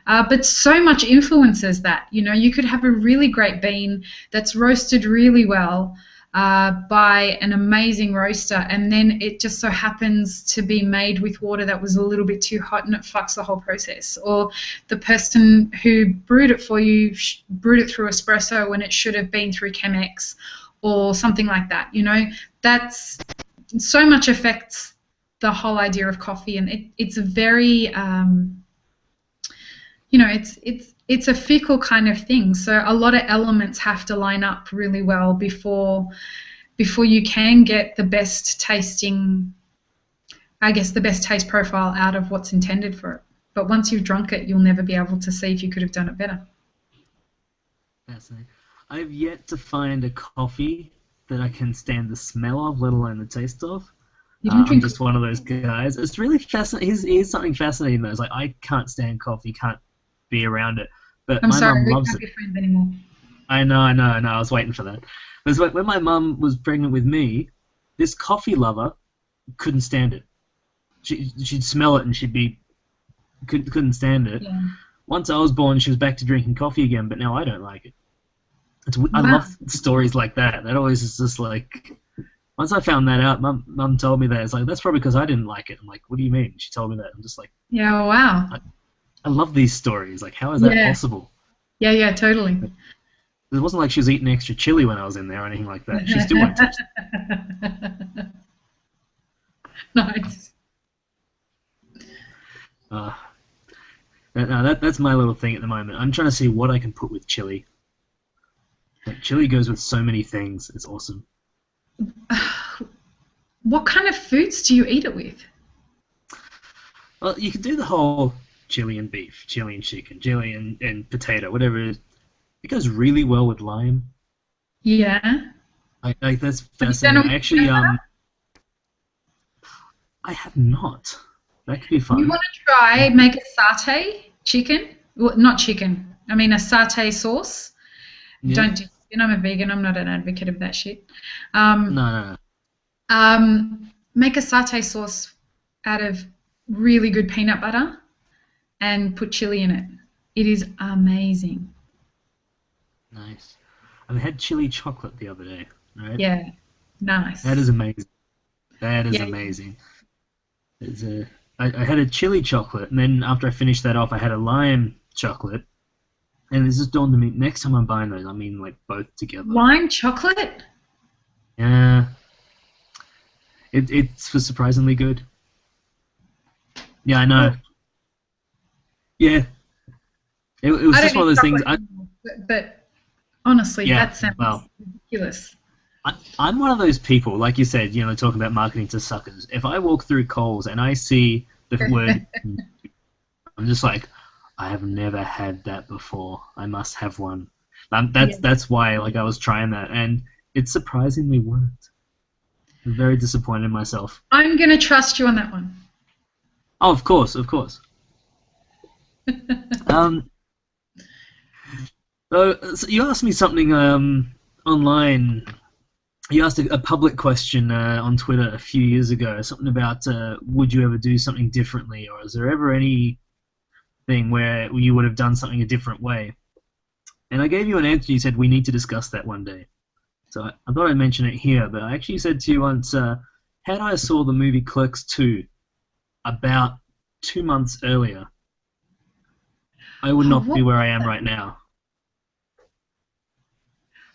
Speaker 1: but so much influences that. You could have a really great bean that's roasted really well. By an amazing roaster, and then it just so happens to be made with water that was a little bit too hot, and it fucks the whole process. Or the person who brewed it for you brewed it through espresso when it should have been through Chemex, or something like that. That's so much affects the whole idea of coffee, and it's very, it's it's a fickle kind of thing. So a lot of elements have to line up really well before you can get the best tasting, I guess, the best taste profile out of what's intended for it. But once you've drunk it, you'll never be able to see if you could have done it better.
Speaker 2: Fascinating. I've yet to find a coffee that I can stand the smell of, let alone the taste of.
Speaker 1: You don't
Speaker 2: I'm
Speaker 1: drink.
Speaker 2: just one of those guys. It's really fascinating. Here's something fascinating though. It's like I can't stand coffee, can't be around it. But
Speaker 1: I'm
Speaker 2: my
Speaker 1: sorry,
Speaker 2: mum
Speaker 1: we
Speaker 2: loves
Speaker 1: can't
Speaker 2: it.
Speaker 1: be friends anymore.
Speaker 2: I know. I was waiting for that. It's like when my mum was pregnant with me, this coffee lover couldn't stand it. She'd smell it and couldn't stand it.
Speaker 1: Yeah.
Speaker 2: Once I was born, she was back to drinking coffee again, but now I don't like it. I
Speaker 1: Wow.
Speaker 2: love stories like that. That always is just like. Once I found that out, mum told me that. It's like, that's probably because I didn't like it. I'm like, what do you mean? She told me that. I'm just like,
Speaker 1: Yeah. Wow.
Speaker 2: I love these stories. Like, how is that
Speaker 1: Yeah.
Speaker 2: possible?
Speaker 1: Yeah. Yeah. Totally.
Speaker 2: It wasn't like she was eating extra chili when I was in there or anything like that. She still won't touch
Speaker 1: Nice.
Speaker 2: it. No, that's my little thing at the moment. I'm trying to see what I can put with chili. Like, chili goes with so many things. It's awesome.
Speaker 1: What kind of foods do you eat it with?
Speaker 2: Well, you can do the whole chili and beef, chili and chicken, chili and potato, whatever it is. It goes really well with lime.
Speaker 1: Yeah.
Speaker 2: Like that's
Speaker 1: Have you done it
Speaker 2: fascinating.
Speaker 1: with
Speaker 2: I actually
Speaker 1: peanut butter?
Speaker 2: I have not. That could be
Speaker 1: You
Speaker 2: fun.
Speaker 1: want to try make a satay chicken? Well, not chicken. I mean a satay sauce.
Speaker 2: Yeah.
Speaker 1: Don't do chicken. I'm a vegan. I'm not an advocate of that shit.
Speaker 2: No,
Speaker 1: Um,
Speaker 2: no, no.
Speaker 1: make a satay sauce out of really good peanut butter and put chili in it. It is amazing.
Speaker 2: Nice. I had chili chocolate the other day, right?
Speaker 1: Yeah,
Speaker 2: That
Speaker 1: nice.
Speaker 2: is amazing. That is
Speaker 1: Yeah,
Speaker 2: amazing. I had a chili chocolate, and then after I finished that off, I had a lime chocolate, and it just dawned on me, next time I'm buying those, I mean like both together.
Speaker 1: lime chocolate.
Speaker 2: Yeah, it was surprisingly good. Yeah, I know.
Speaker 1: Oh,
Speaker 2: Yeah, it was
Speaker 1: I
Speaker 2: just
Speaker 1: don't
Speaker 2: one of
Speaker 1: eat
Speaker 2: those things.
Speaker 1: chocolate anymore, but honestly,
Speaker 2: Yeah,
Speaker 1: that sounds
Speaker 2: well,
Speaker 1: ridiculous.
Speaker 2: I'm one of those people, like you said, talking about marketing to suckers. If I walk through Coles and I see the word, I'm just like, I have never had that before. I must have one.
Speaker 1: Yeah.
Speaker 2: That's why like I was trying that, and it surprisingly worked. I'm very disappointed in myself.
Speaker 1: I'm gonna trust you on that one.
Speaker 2: Oh, of course, of course. Um, so you asked me something online. You asked a public question on Twitter a few years ago, something about would you ever do something differently, or is there ever anything where you would have done something a different way? And I gave you an answer. You said we need to discuss that one day. So I thought I'd mention it here, but I actually said to you once, had I saw the movie Clerks 2 about 2 months earlier, I would
Speaker 1: Oh,
Speaker 2: not be
Speaker 1: what?
Speaker 2: where I am right now.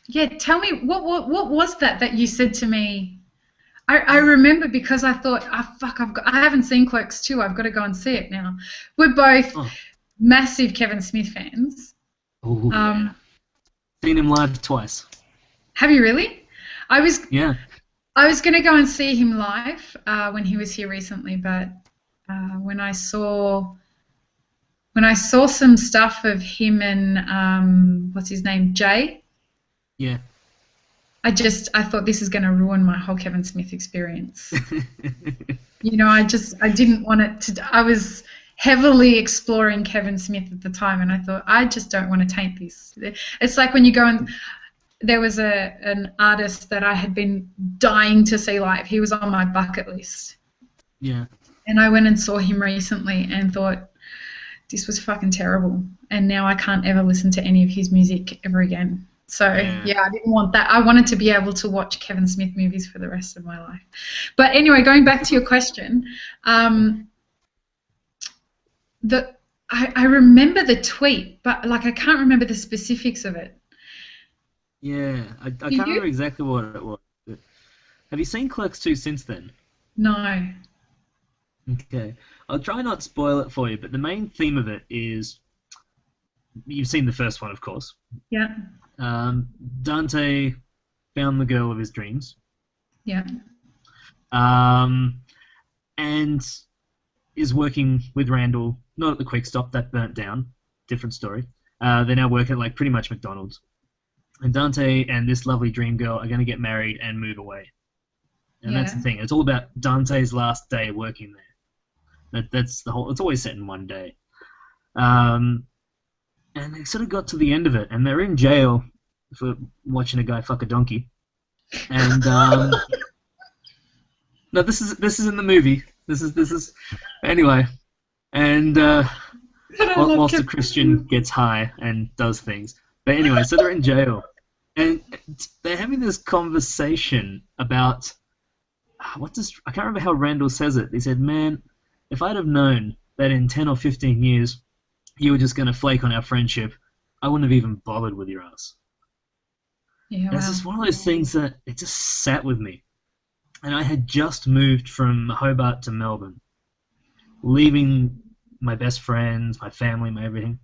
Speaker 1: Yeah, tell me what was that you said to me? I remember because I thought, fuck, I haven't seen Clerks 2. I've got to go and see it now. We're both
Speaker 2: Oh,
Speaker 1: massive Kevin Smith fans.
Speaker 2: oh yeah.
Speaker 1: Um,
Speaker 2: Seen him live twice.
Speaker 1: have you really? I was
Speaker 2: Yeah.
Speaker 1: I was going to go and see him live when he was here recently, but when I saw some stuff of him and what's his name, Jay,
Speaker 2: Yeah.
Speaker 1: I thought this is going to ruin my whole Kevin Smith experience. I didn't want it to. I was heavily exploring Kevin Smith at the time, and I thought I just don't want to taint this. It's like when you go and there was an artist that I had been dying to see live. He was on my bucket list,
Speaker 2: Yeah.
Speaker 1: and I went and saw him recently and thought this was fucking terrible. And now I can't ever listen to any of his music ever again. So
Speaker 2: Yeah.
Speaker 1: yeah, I didn't want that. I wanted to be able to watch Kevin Smith movies for the rest of my life. But anyway, going back to your question, the I remember the tweet, but like I can't remember the specifics of it.
Speaker 2: Yeah. I
Speaker 1: Do
Speaker 2: can't
Speaker 1: you?
Speaker 2: remember exactly what it was. But have you seen Clerks 2 since then?
Speaker 1: No.
Speaker 2: Okay. I'll try not to spoil it for you, but the main theme of it is you've seen the first one, of course.
Speaker 1: Yeah.
Speaker 2: Um, Dante found the girl of his dreams,
Speaker 1: Yeah.
Speaker 2: um, and is working with Randall, not at the Quick Stop that burnt down. Different story. They now work at like pretty much McDonald's. And Dante and this lovely dream girl are going to get married and move away. And that's
Speaker 1: Yeah.
Speaker 2: the thing. It's all about Dante's last day working there. That's the whole. It's always set in one day. And they sort of got to the end of it, and they're in jail for watching a guy fuck a donkey. And no, this is in the movie. This is anyway. And whilst a Christian gets high and does things. But anyway, so they're in jail, and they're having this conversation about I can't remember how Randall says it. He said, "Man, if I'd have known that in 10 or 15 years you were just going to flake on our friendship, I wouldn't have even bothered with your ass."
Speaker 1: Yeah.
Speaker 2: It's just one of those things that it just sat with me. And I had just moved from Hobart to Melbourne, leaving my best friends, my family, my everything.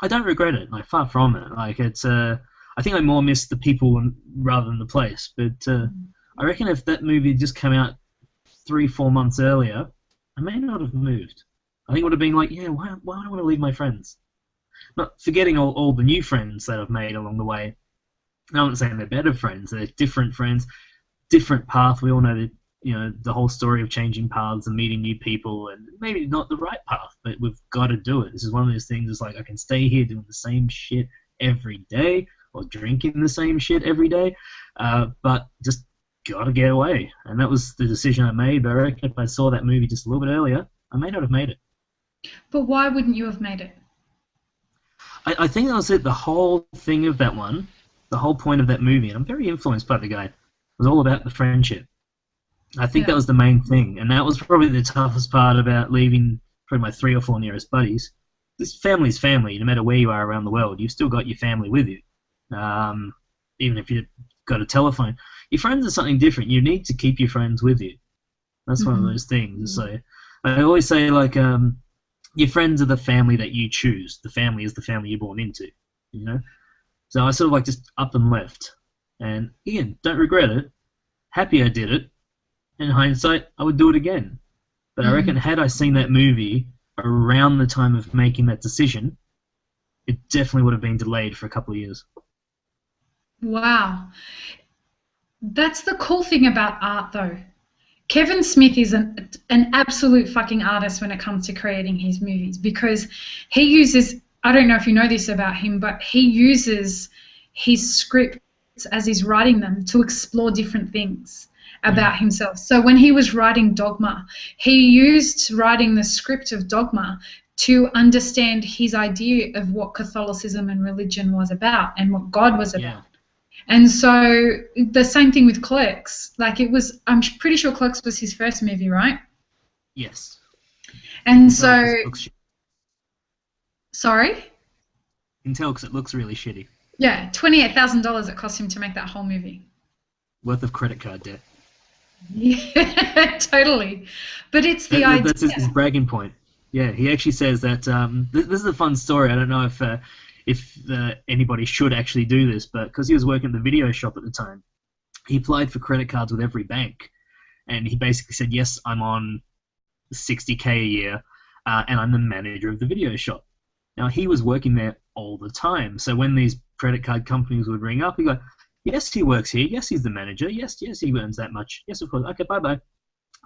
Speaker 2: I don't regret it, like far from it. Like it's, I think I more miss the people rather than the place. But I reckon if that movie had just come out 3-4 months earlier, I may not have moved. I think it would have been like, yeah, why do I want to leave my friends? Not forgetting all the new friends that I've made along the way. I'm not saying they're better friends. They're different friends, different path. We all know that, the whole story of changing paths and meeting new people, and maybe not the right path, but we've got to do it. This is one of those things. It's like I can stay here doing the same shit every day or drinking the same shit every day, but just got to get away. And that was the decision I made. But I reckon if I saw that movie just a little bit earlier, I may not have made it.
Speaker 1: But why wouldn't you have made it?
Speaker 2: I think that was it. The whole thing of that one, the whole point of that movie, and I'm very influenced by the guy, was all about the friendship. I think that was the main thing, and that was probably the toughest part about leaving probably my 3 or 4 nearest buddies. This family's family, no matter where you are around the world. You've still got your family with you, even if you've got a telephone. Your friends are something different. You need to keep your friends with you. That's one of those things. So I always say, like, your friends are the family that you choose. The family is the family you're born into, So I sort of like just up and left. And again, don't regret it. Happy I did it. In hindsight, I would do it again. But I reckon had I seen that movie around the time of making that decision, it definitely would have been delayed for a couple of years.
Speaker 1: Wow. That's the cool thing about art, though. Kevin Smith is an absolute fucking artist when it comes to creating his movies, because he uses, I don't know if you know this about him, but he uses his scripts as he's writing them to explore different things about himself. So when he was writing Dogma, he used writing the script of Dogma to understand his idea of what Catholicism and religion was about and what God was about.
Speaker 2: Yeah.
Speaker 1: And so the same thing with Clerks. Like I'm pretty sure Clerks was his first movie, right?
Speaker 2: Yes.
Speaker 1: And so... Sorry?
Speaker 2: You can tell because it looks really shitty.
Speaker 1: Yeah, $28,000 it cost him to make that whole movie.
Speaker 2: Worth of credit card debt.
Speaker 1: Yeah, totally. But it's the idea.
Speaker 2: That's his bragging point. Yeah, he actually says that. This is a fun story. I don't know if anybody should actually do this, but because he was working at the video shop at the time, he applied for credit cards with every bank, and he basically said, "Yes, I'm on $60K a year, and I'm the manager of the video shop." Now he was working there all the time, so when these credit card companies would ring up, he'd go, "Yes, he works here. Yes, he's the manager. Yes, he earns that much. Yes, of course. Okay, bye-bye."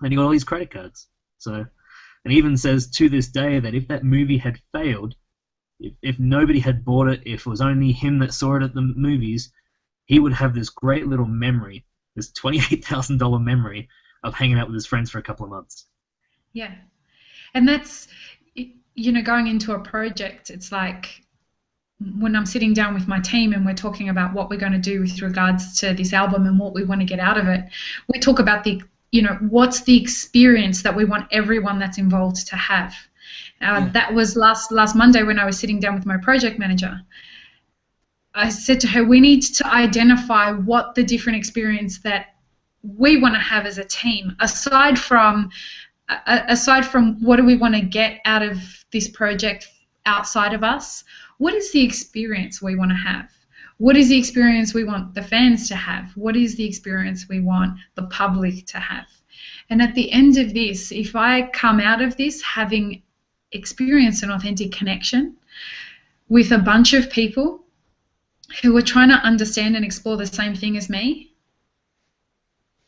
Speaker 2: And he got all these credit cards. So, and he even says to this day that if that movie had failed, if nobody had bought it, if it was only him that saw it at the movies, he would have this great little memory, this $28,000 memory of hanging out with his friends for a couple of months.
Speaker 1: Yeah. And that's, going into a project, it's like, when I'm sitting down with my team and we're talking about what we're going to do with regards to this album and what we want to get out of it, we talk about what's the experience that we want everyone that's involved to have. That was last Monday when I was sitting down with my project manager. I said to her, we need to identify what the different experience that we want to have as a team, aside from what do we want to get out of this project outside of us, What is the experience we want to have? What is the experience we want the fans to have? What is the experience we want the public to have? And at the end of this, if I come out of this having experienced an authentic connection with a bunch of people who are trying to understand and explore the same thing as me,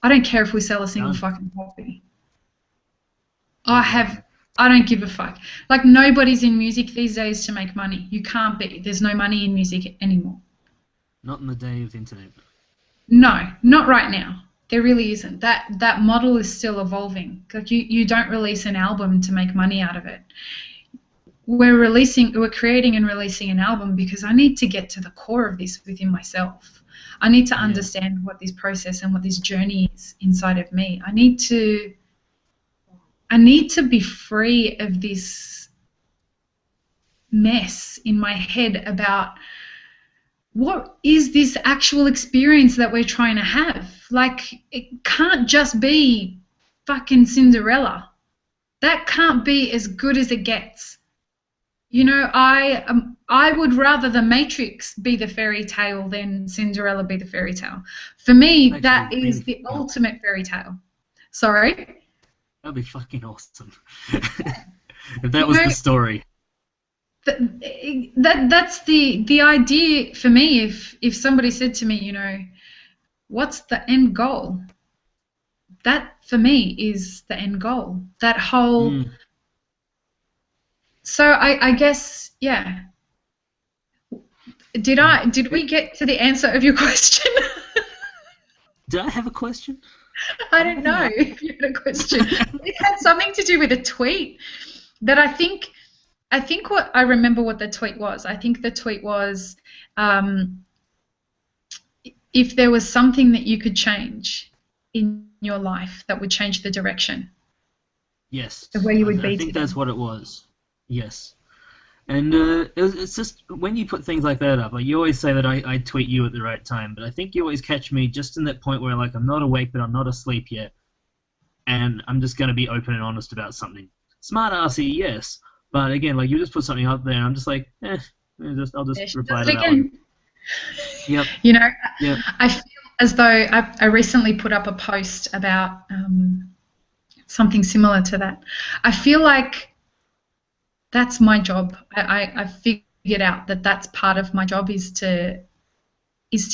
Speaker 1: I don't care if we sell a single fucking copy. I don't give a fuck. Like, nobody's in music these days to make money. You can't be. There's no money in music anymore.
Speaker 2: Not in the day of internet.
Speaker 1: No, not right now. There really isn't. That model is still evolving. Like, you don't release an album to make money out of it. We're creating and releasing an album because I need to get to the core of this within myself. I need to understand what this process and what this journey is inside of me. I need to be free of this mess in my head about what is this actual experience that we're trying to have. Like, it can't just be fucking Cinderella. That can't be as good as it gets. You know, I would rather The Matrix be the fairy tale than Cinderella be the fairy tale. For me, actually, that is the ultimate fairy tale. Sorry?
Speaker 2: That'd be fucking awesome. If that was the story.
Speaker 1: That's the idea for me. If somebody said to me, you know, what's the end goal? That for me is the end goal. That whole. So I guess, yeah. Did we get to the answer of your question?
Speaker 2: Did I have a question?
Speaker 1: I don't know if you had a question. It had something to do with a tweet that I think what I remember what the tweet was. I think the tweet was, if there was something that you could change in your life that would change the direction.
Speaker 2: Yes.
Speaker 1: Of where you would be.
Speaker 2: I think that's what it was. Yes. And it's just when you put things like that up, like you always say that I tweet you at the right time, but I think you always catch me just in that point where, like, I'm not awake but I'm not asleep yet, and I'm just going to be open and honest about something. Smart arsey, yes, but again, like, you just put something up there and I'm just like, I'll just reply to that one. Yep.
Speaker 1: You know,
Speaker 2: yep.
Speaker 1: I feel as though I recently put up a post about something similar to that. I feel like that's my job. I figured out that that's part of my job is to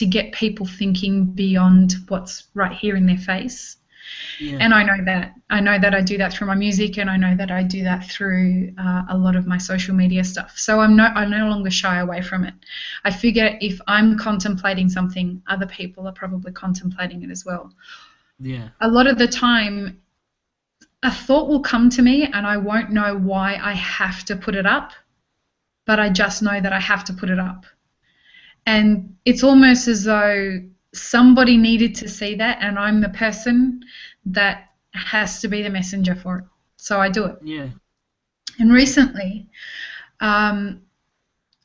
Speaker 1: get people thinking beyond what's right here in their face. Yeah. And I know that I do that through my music, and I know that I do that through a lot of my social media stuff. So I no longer shy away from it. I figure if I'm contemplating something, other people are probably contemplating it as well.
Speaker 2: Yeah.
Speaker 1: A lot of the time, a thought will come to me and I won't know why I have to put it up, but I just know that I have to put it up. And it's almost as though somebody needed to see that, and I'm the person that has to be the messenger for it. So I do it.
Speaker 2: Yeah.
Speaker 1: And recently, a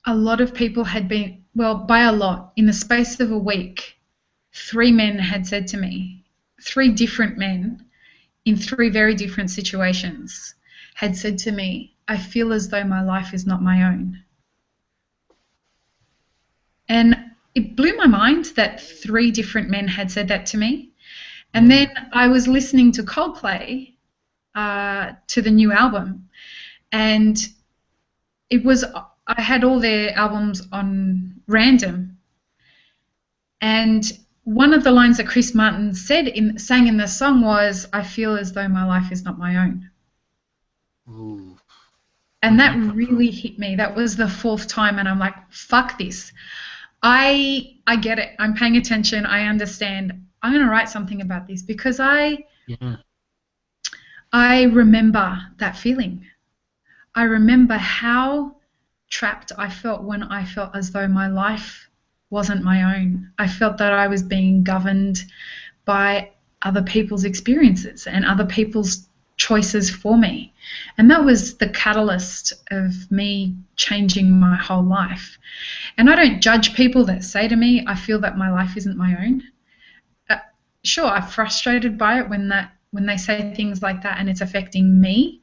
Speaker 1: lot of people had been, well, by a lot, in the space of a week, 3 men had said to me, 3 different men, in 3 very different situations, had said to me, I feel as though my life is not my own. And it blew my mind that 3 different men had said that to me. And then I was listening to Coldplay, to the new album, and I had all their albums on random. And one of the lines that Chris Martin sang in the song was, I feel as though my life is not my own.
Speaker 2: Ooh.
Speaker 1: And that really hit me. That was the 4th time, and I'm like, fuck this. I get it. I'm paying attention. I understand. I'm going to write something about this because I remember that feeling. I remember how trapped I felt when I felt as though my life wasn't my own. I felt that I was being governed by other people's experiences and other people's choices for me. And that was the catalyst of me changing my whole life. And I don't judge people that say to me, I feel that my life isn't my own. Sure, I'm frustrated by it when they say things like that and it's affecting me.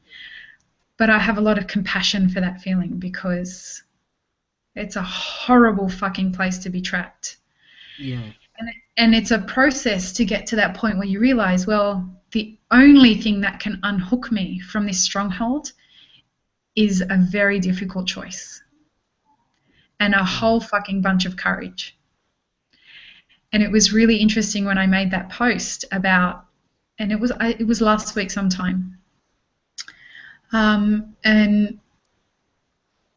Speaker 1: But I have a lot of compassion for that feeling because It's a horrible fucking place to be trapped.
Speaker 2: Yeah.
Speaker 1: And it's a process to get to that point where you realize, well, the only thing that can unhook me from this stronghold is a very difficult choice and a
Speaker 2: Yeah.
Speaker 1: whole fucking bunch of courage. And it was really interesting when I made that post about, and it was last week sometime, and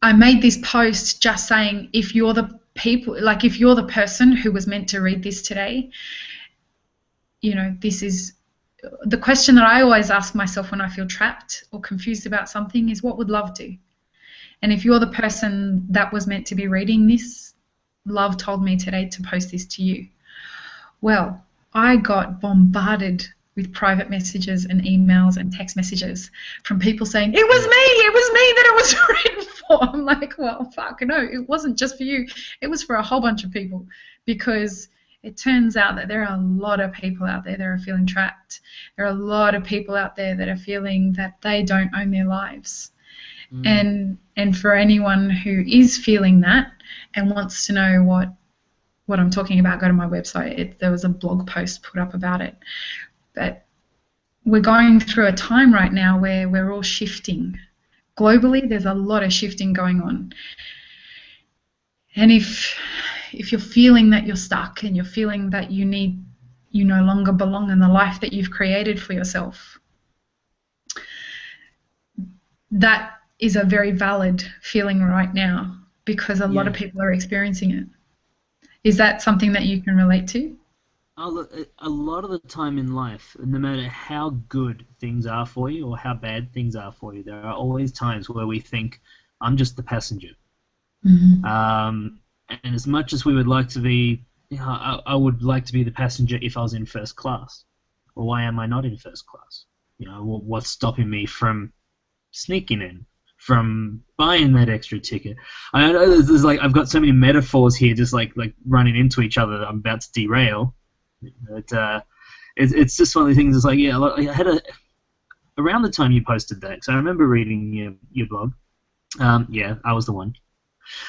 Speaker 1: I made this post just saying, if you're the people, like if you're the person who was meant to read this today, you know, this is the question that I always ask myself when I feel trapped or confused about something is, what would love do? And if you're the person that was meant to be reading this, love told me today to post this to you. Well, I got bombarded with private messages and emails and text messages from people saying, it was me that it was written for. I'm like, well, fuck, no, it wasn't just for you. It was for a whole bunch of people, because it turns out that there are a lot of people out there that are feeling trapped. There are a lot of people out there that are feeling that they don't own their lives.
Speaker 2: Mm.
Speaker 1: And for anyone who is feeling that and wants to know what I'm talking about, go to my website. There was a blog post put up about it. But we're going through a time right now where we're all shifting. Globally, there's a lot of shifting going on. And if you're feeling that you're stuck and you're feeling that you no longer belong in the life that you've created for yourself, that is a very valid feeling right now, because a lot of
Speaker 2: Yeah.
Speaker 1: people are experiencing it. Is that something that you can relate to?
Speaker 2: A lot of the time in life, no matter how good things are for you or how bad things are for you, there are always times where we think, I'm just the passenger.
Speaker 1: Mm-hmm.
Speaker 2: And as much as we would like to be, I would like to be the passenger if I was in first class. Well, why am I not in first class? What's stopping me from sneaking in, from buying that extra ticket? I know there's like, I've got so many metaphors here, just like running into each other that I'm about to derail. But it's just one of the things. It's like, yeah, I had around the time you posted that, because I remember reading your blog. Yeah, I was the one.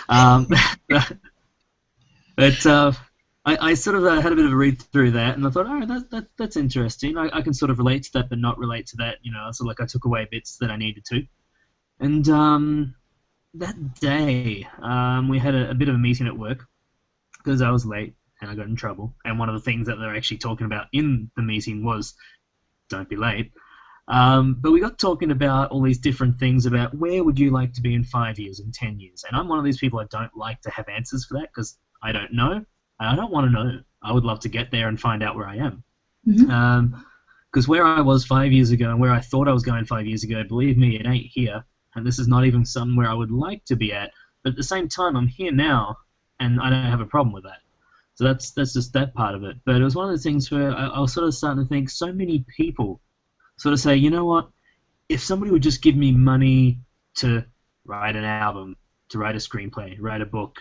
Speaker 2: Um, but I sort of had a bit of a read through that, and I thought, oh, that's interesting. I can sort of relate to that, but not relate to that. So like I took away bits that I needed to. And that day, we had a bit of a meeting at work because I was late and I got in trouble. And one of the things that they're actually talking about in the meeting was, don't be late. But we got talking about all these different things about where would you like to be in 5 years, in 10 years. And I'm one of these people, I don't like to have answers for that because I don't know. And I don't want to know. I would love to get there and find out where I am.
Speaker 1: Mm-hmm.
Speaker 2: Because where I was 5 years ago and where I thought I was going 5 years ago, believe me, it ain't here. And this is not even somewhere I would like to be at. But at the same time, I'm here now, and I don't have a problem with that. So that's just that part of it. But it was one of those things where I was sort of starting to think, so many people sort of say, you know what, if somebody would just give me money to write an album, to write a screenplay, write a book,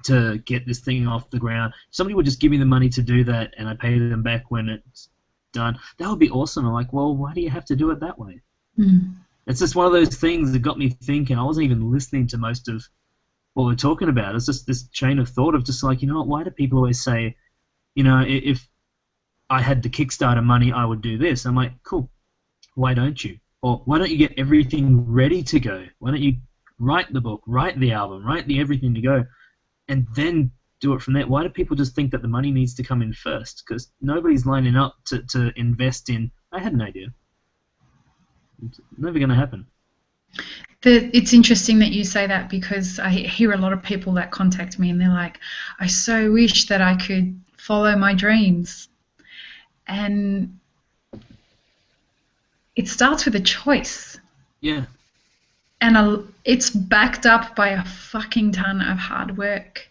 Speaker 2: to get this thing off the ground, if somebody would just give me the money to do that and I pay them back when it's done, that would be awesome. I'm like, well, why do you have to do it that way?
Speaker 1: Mm.
Speaker 2: It's just one of those things that got me thinking. I wasn't even listening to most of what we're talking about. It's just this chain of thought of just like, you know what, why do people always say, if I had the Kickstarter money, I would do this? I'm like, cool. Why don't you? Or why don't you get everything ready to go? Why don't you write the book, write the album, write the everything to go, and then do it from there? Why do people just think that the money needs to come in first? Because nobody's lining up to invest in, I had an idea. It's never going to happen.
Speaker 1: It's interesting that you say that, because I hear a lot of people that contact me and they're like, I so wish that I could follow my dreams. And it starts with a choice.
Speaker 2: Yeah.
Speaker 1: And it's backed up by a fucking ton of hard work.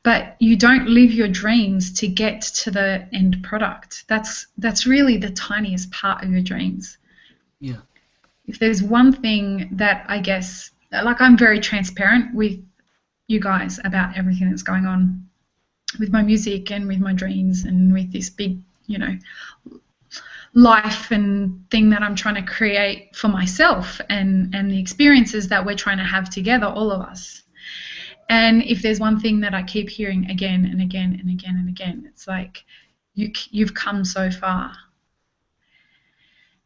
Speaker 1: But you don't live your dreams to get to the end product. That's really the tiniest part of your dreams.
Speaker 2: Yeah.
Speaker 1: If there's one thing that I guess, like, I'm very transparent with you guys about everything that's going on with my music and with my dreams and with this big, life and thing that I'm trying to create for myself, and the experiences that we're trying to have together, all of us. And if there's one thing that I keep hearing again and again and again and again, it's like, you've come so far.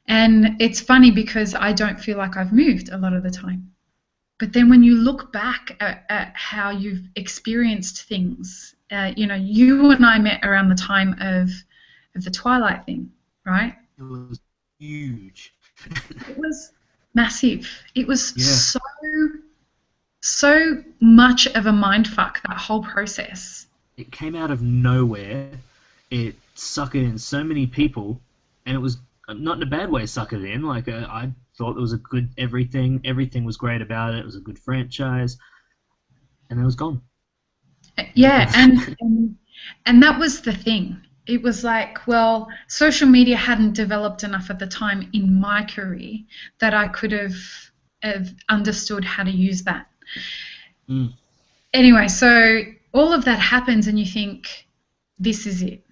Speaker 1: And it's funny because I don't feel like I've moved a lot of the time. But then when you look back at how you've experienced things, you and I met around the time of the Twilight thing, right?
Speaker 2: It was huge.
Speaker 1: It was massive. It was
Speaker 2: Yeah.
Speaker 1: so much of a mindfuck, that whole process.
Speaker 2: It came out of nowhere. It suckered in so many people, and it was not in a bad way suckered in. Like I thought it was a good everything. Everything was great about it. It was a good franchise, and then it was gone.
Speaker 1: Yeah, and that was the thing. It was like, well, social media hadn't developed enough at the time in my career that I could have understood how to use that.
Speaker 2: Mm.
Speaker 1: Anyway, so all of that happens and you think, this is it.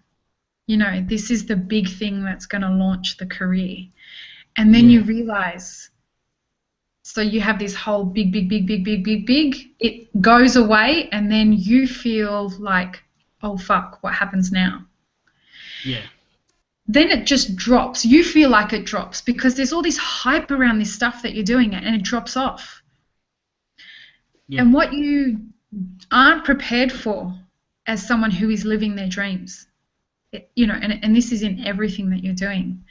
Speaker 1: This is the big thing that's going to launch the career. And then you
Speaker 2: Yeah.
Speaker 1: realize, so you have this whole big, big, big, big, big, big, big. It goes away and then you feel like, oh, fuck, what happens now?
Speaker 2: Yeah.
Speaker 1: Then it just drops. You feel like it drops because there's all this hype around this stuff that you're doing and it drops off.
Speaker 2: Yeah.
Speaker 1: And what you aren't prepared for as someone who is living their dreams, and this is in everything that you're doing,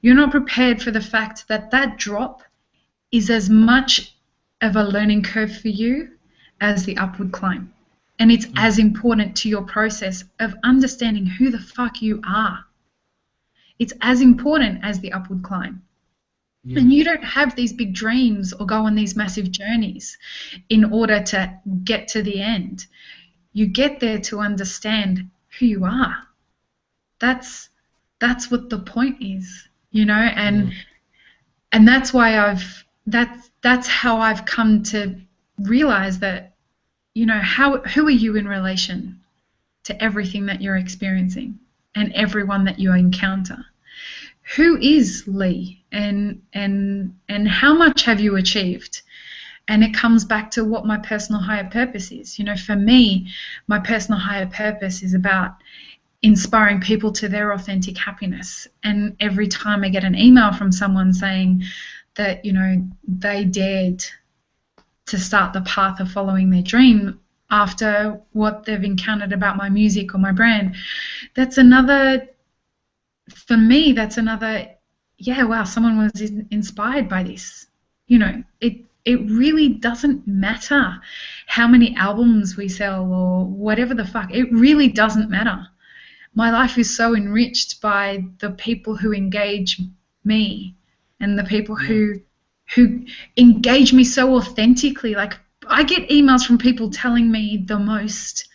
Speaker 1: you're not prepared for the fact that that drop is as much of a learning curve for you as the upward climb. And it's
Speaker 2: Mm.
Speaker 1: as important to your process of understanding who the fuck you are. It's as important as the upward climb.
Speaker 2: Yeah.
Speaker 1: And you don't have these big dreams or go on these massive journeys in order to get to the end. You get there to understand who you are. That's what the point is,
Speaker 2: Yeah.
Speaker 1: and that's why that's how I've come to realize that, who are you in relation to everything that you're experiencing and everyone that you encounter? Who is Lee, and how much have you achieved? And it comes back to what my personal higher purpose is. For me, my personal higher purpose is about inspiring people to their authentic happiness. And every time I get an email from someone saying that, they dared to start the path of following their dream after what they've encountered about my music or my brand, for me, that's another, yeah, wow, someone was inspired by this. It really doesn't matter how many albums we sell or whatever the fuck. It really doesn't matter. My life is so enriched by the people who engage me and the people
Speaker 2: Yeah.
Speaker 1: who engage me so authentically. Like, I get emails from people telling me the most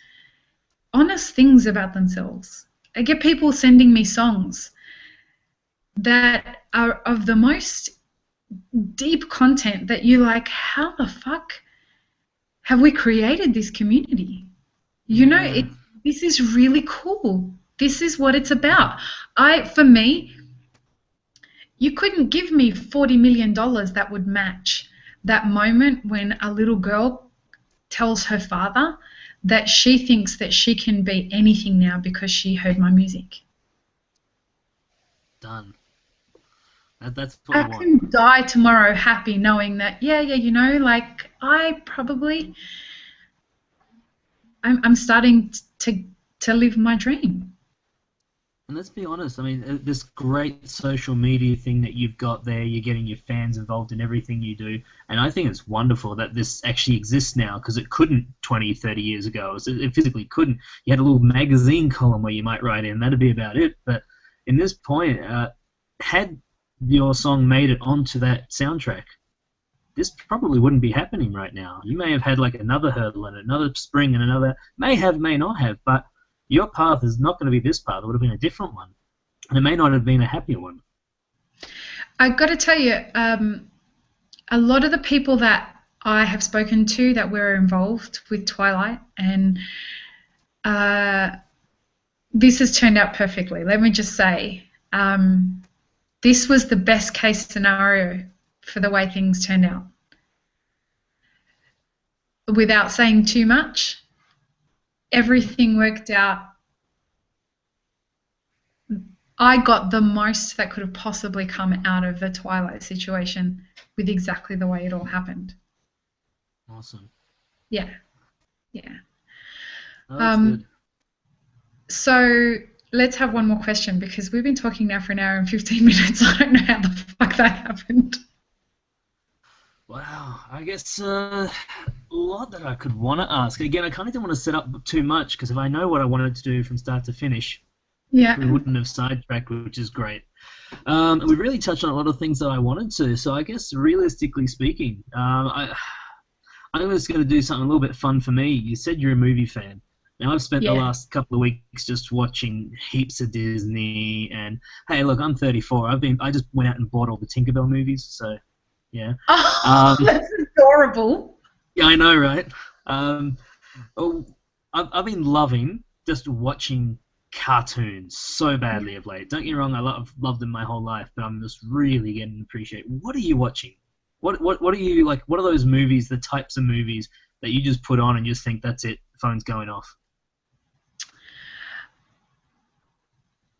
Speaker 1: honest things about themselves. I get people sending me songs that are of the most deep content that you're like, how the fuck have we created this community?
Speaker 2: Yeah.
Speaker 1: This is really cool. This is what it's about. For me, you couldn't give me $40 million that would match that moment when a little girl tells her father that she thinks that she can be anything now because she heard my music.
Speaker 2: Done. That's what
Speaker 1: I
Speaker 2: you want.
Speaker 1: can die tomorrow happy knowing that, like I'm starting to live my dream.
Speaker 2: And let's be honest, I mean, this great social media thing that you've got there, you're getting your fans involved in everything you do, and I think it's wonderful that this actually exists now, because it couldn't 20, 30 years ago. It physically couldn't. You had a little magazine column where you might write in, that'd be about it. But in this point, had your song made it onto that soundtrack, this probably wouldn't be happening right now. You may have had like another hurdle and another spring and another, may not have, but your path is not going to be this path. It would have been a different one. And it may not have been a happier one.
Speaker 1: I've got to tell you, a lot of the people that I have spoken to that were involved with Twilight, and this has turned out perfectly. Let me just say, this was the best case scenario for the way things turned out. without saying too much, everything worked out. I got the most that could have possibly come out of the Twilight situation with exactly the way it all happened.
Speaker 2: Awesome.
Speaker 1: Yeah, yeah.
Speaker 2: Oh, that's good.
Speaker 1: So let's have one more question because we've been talking now for an hour and 15 minutes. I don't know how the fuck that happened.
Speaker 2: Wow, I guess a lot that I could want to ask. Again, I kind of didn't want to set up too much because if I know what I wanted to do from start to finish,
Speaker 1: Yeah.
Speaker 2: we wouldn't have sidetracked, which is great. And we really touched on a lot of things that I wanted to. So I guess realistically speaking, I'm just going to do something a little bit fun for me. You said you're a movie fan. Now, I've spent the
Speaker 1: Yeah.
Speaker 2: last couple of weeks just watching heaps of Disney, and hey, look, I'm 34. I just went out and bought all the Tinkerbell movies, so yeah.
Speaker 1: Oh, that's adorable.
Speaker 2: Yeah, I know, right? Oh, I've been loving just watching cartoons so badly of late. Don't get me wrong, loved them my whole life, but I'm just really getting to appreciate. What are you watching? What are you like? What are those movies? The types of movies that you just put on and just think that's it, the phone's going off.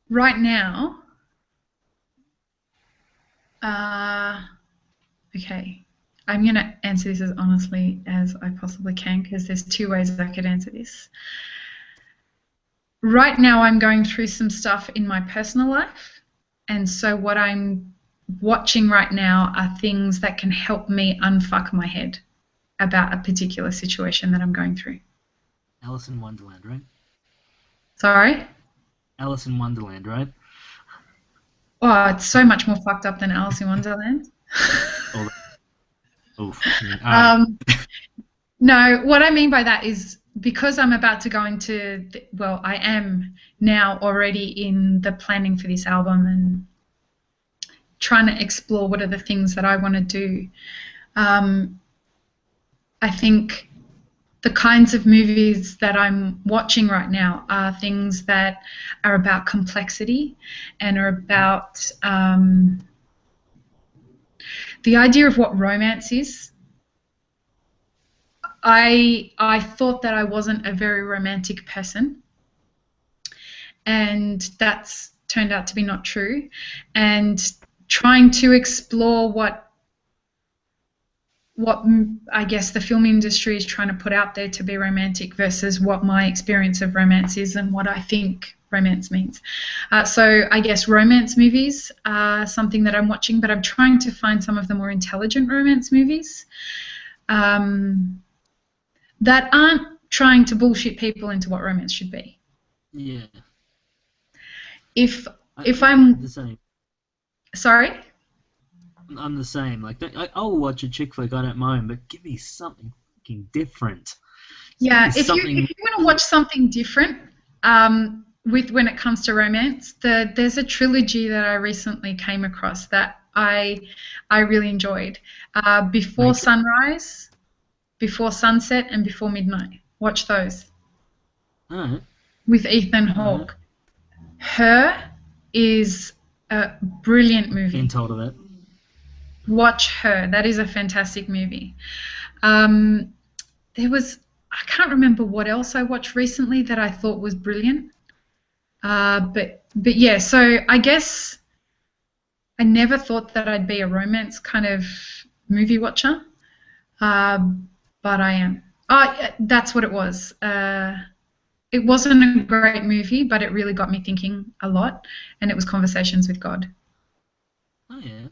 Speaker 1: Right now, okay, I'm going to answer this as honestly as I possibly can because there's two ways I could answer this. Right now, I'm going through some stuff in my personal life, and so what I'm watching right now are things that can help me unfuck my head about a particular situation that I'm going through.
Speaker 2: Alice in Wonderland, right?
Speaker 1: Sorry?
Speaker 2: Alice in Wonderland, right?
Speaker 1: Oh, it's so much more fucked up than Alice in Wonderland.
Speaker 2: Oof.
Speaker 1: No, what I mean by that is because I'm about to go into, well, I am now already in the planning for this album and trying to explore what are the things that I want to do. I think the kinds of movies that I'm watching right now are things that are about complexity and are about the idea of what romance is. I thought that I wasn't a very romantic person, and that's turned out to be not true. And trying to explore what I guess the film industry is trying to put out there to be romantic versus what my experience of romance is and what I think romance means. So I guess romance movies are something that I'm watching, but I'm trying to find some of the more intelligent romance movies that aren't trying to bullshit people into what romance should be.
Speaker 2: Yeah.
Speaker 1: If I'm
Speaker 2: the same.
Speaker 1: Sorry?
Speaker 2: I'm the same. Like, I'll watch a chick flick, I don't mind, but give me something fucking different.
Speaker 1: Yeah, if you want to watch something different, with when it comes to romance, there's a trilogy that I recently came across that I really enjoyed. Before Sunrise, Before Sunset, and Before Midnight. Watch those.
Speaker 2: All right.
Speaker 1: With Ethan Hawke. Her is a brilliant movie.
Speaker 2: Been told of that.
Speaker 1: Watch Her. That is a fantastic movie. There was, I can't remember what else I watched recently that I thought was brilliant. But yeah, so I guess I never thought that I'd be a romance kind of movie watcher, but I am. That's what it was. It wasn't a great movie, but it really got me thinking a lot, and it was Conversations with God.
Speaker 2: Oh, yeah.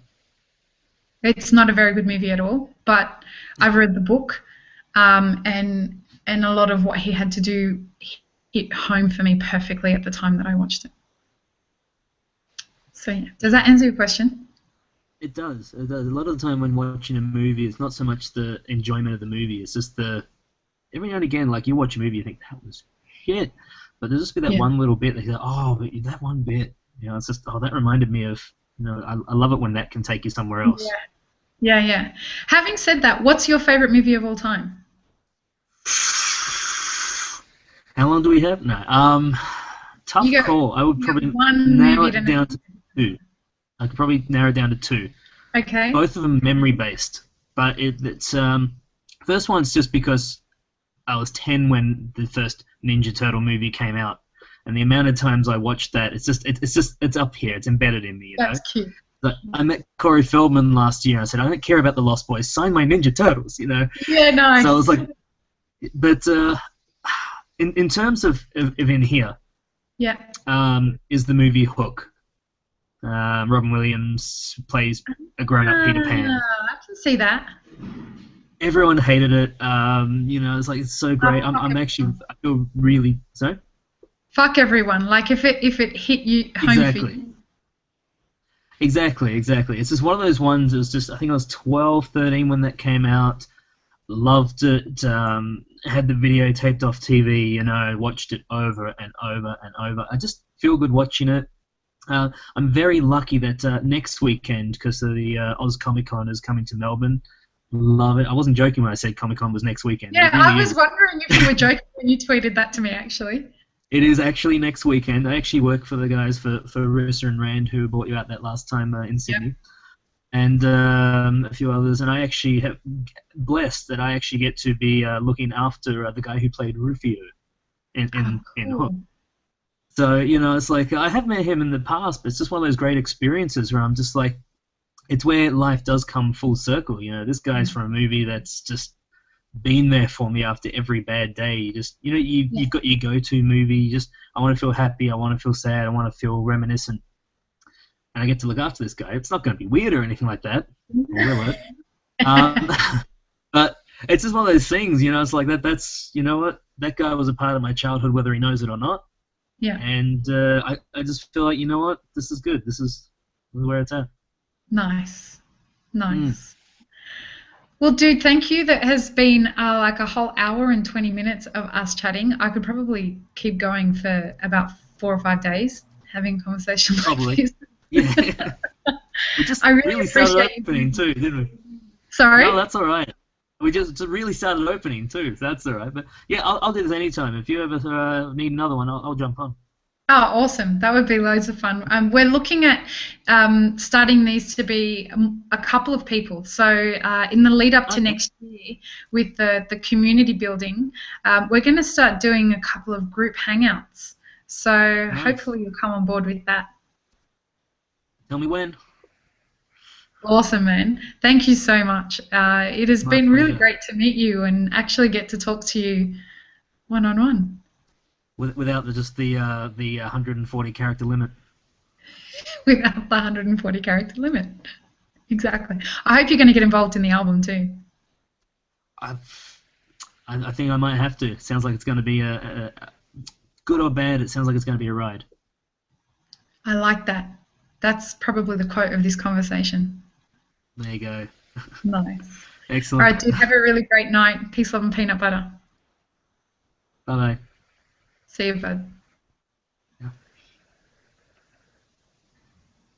Speaker 1: It's not a very good movie at all, but I've read the book, and a lot of what he had to do hit home for me perfectly at the time that I watched it. So yeah, does that answer your question?
Speaker 2: It does. It does. A lot of the time when watching a movie, it's not so much the enjoyment of the movie, it's just every now and again, like you watch a movie, you think, that was shit, but there's just be that one little bit that you go, oh, but that one bit, it's just, oh, that reminded me of, I love it when that can take you somewhere else.
Speaker 1: Yeah. Having said that, what's your favorite movie of all time?
Speaker 2: How long do we have? No. Tough call. I would probably narrow it down to two. I could probably narrow it down to two.
Speaker 1: Okay.
Speaker 2: Both of them memory based, but it's first one's just because I was 10 when the first Ninja Turtle movie came out, and the amount of times I watched that, it's up here. It's embedded in me, you know.
Speaker 1: That's cute.
Speaker 2: But I met Corey Feldman last year. And I said, I don't care about the Lost Boys. Sign my Ninja Turtles, you know.
Speaker 1: Yeah,
Speaker 2: So I
Speaker 1: nice.
Speaker 2: was like, but in terms of in here,
Speaker 1: Yeah.
Speaker 2: is the movie Hook. Robin Williams plays a grown-up Peter Pan.
Speaker 1: I can see that.
Speaker 2: Everyone hated it. You know, it's like it's so great. I'm actually I feel really so.
Speaker 1: Fuck everyone. Like if it hit you home for
Speaker 2: Exactly.
Speaker 1: you.
Speaker 2: Exactly. It's just one of those ones. It was just I think I was 12, 13 when that came out. Loved it. Had the video taped off TV. You know, watched it over and over and over. I just feel good watching it. I'm very lucky that next weekend, because the Oz Comic Con is coming to Melbourne. Love it. I wasn't joking when I said Comic Con was next weekend.
Speaker 1: Yeah,
Speaker 2: It really
Speaker 1: I was
Speaker 2: is.
Speaker 1: wondering if you were joking when you tweeted that to me, actually.
Speaker 2: It is actually next weekend. I actually work for the guys for Rooster and Rand who bought you out that last time in
Speaker 1: Yeah.
Speaker 2: Sydney, and a few others. And I actually have blessed that I actually get to be looking after the guy who played Rufio in Hook.
Speaker 1: Cool.
Speaker 2: So, you know, it's like I have met him in the past, but it's just one of those great experiences where I'm just like, it's where life does come full circle. You know, this guy's from a movie that's just been there for me after every bad day. You just, you know, you've got your go-to movie. You just, I want to feel happy. I want to feel sad. I want to feel reminiscent. And I get to look after this guy. It's not going to be weird or anything like that. Or will it? Um, but it's just one of those things, you know, it's like that's, you know what? That guy was a part of my childhood, whether he knows it or not.
Speaker 1: Yeah.
Speaker 2: And I just feel like, you know what? This is good. This is where it's at.
Speaker 1: Nice. Well, dude, thank you. That has been like a whole hour and 20 minutes of us chatting. I could probably keep going for about 4 or 5 days having a conversation like
Speaker 2: Probably.
Speaker 1: this.
Speaker 2: Yeah. We just
Speaker 1: I really
Speaker 2: really started
Speaker 1: appreciate you.
Speaker 2: opening too, didn't we?
Speaker 1: Sorry?
Speaker 2: No, that's all right. We just really started opening too, so that's all right. But yeah, I'll do this anytime. If you ever need another one, I'll jump on.
Speaker 1: Oh, awesome. That would be loads of fun. We're looking at starting these to be a couple of people. So in the lead up to next year with the community building, we're going to start doing a couple of group hangouts. So hopefully you'll come on board with that.
Speaker 2: Tell me when.
Speaker 1: Awesome, man. Thank you so much. It has been really
Speaker 2: pleasure.
Speaker 1: great to meet you and actually get to talk to you one-on-one.
Speaker 2: Without the 140 character limit.
Speaker 1: Without the 140 character limit. Exactly. I hope you're going to get involved in the album too.
Speaker 2: I think I might have to. It sounds like it's going to be a good or bad. It sounds like it's going to be a ride.
Speaker 1: I like that. That's probably the quote of this conversation.
Speaker 2: There you go.
Speaker 1: Nice.
Speaker 2: Excellent.
Speaker 1: All right, dude, have a really great night. Peace, love, and peanut butter.
Speaker 2: Bye bye.
Speaker 1: See you, bud.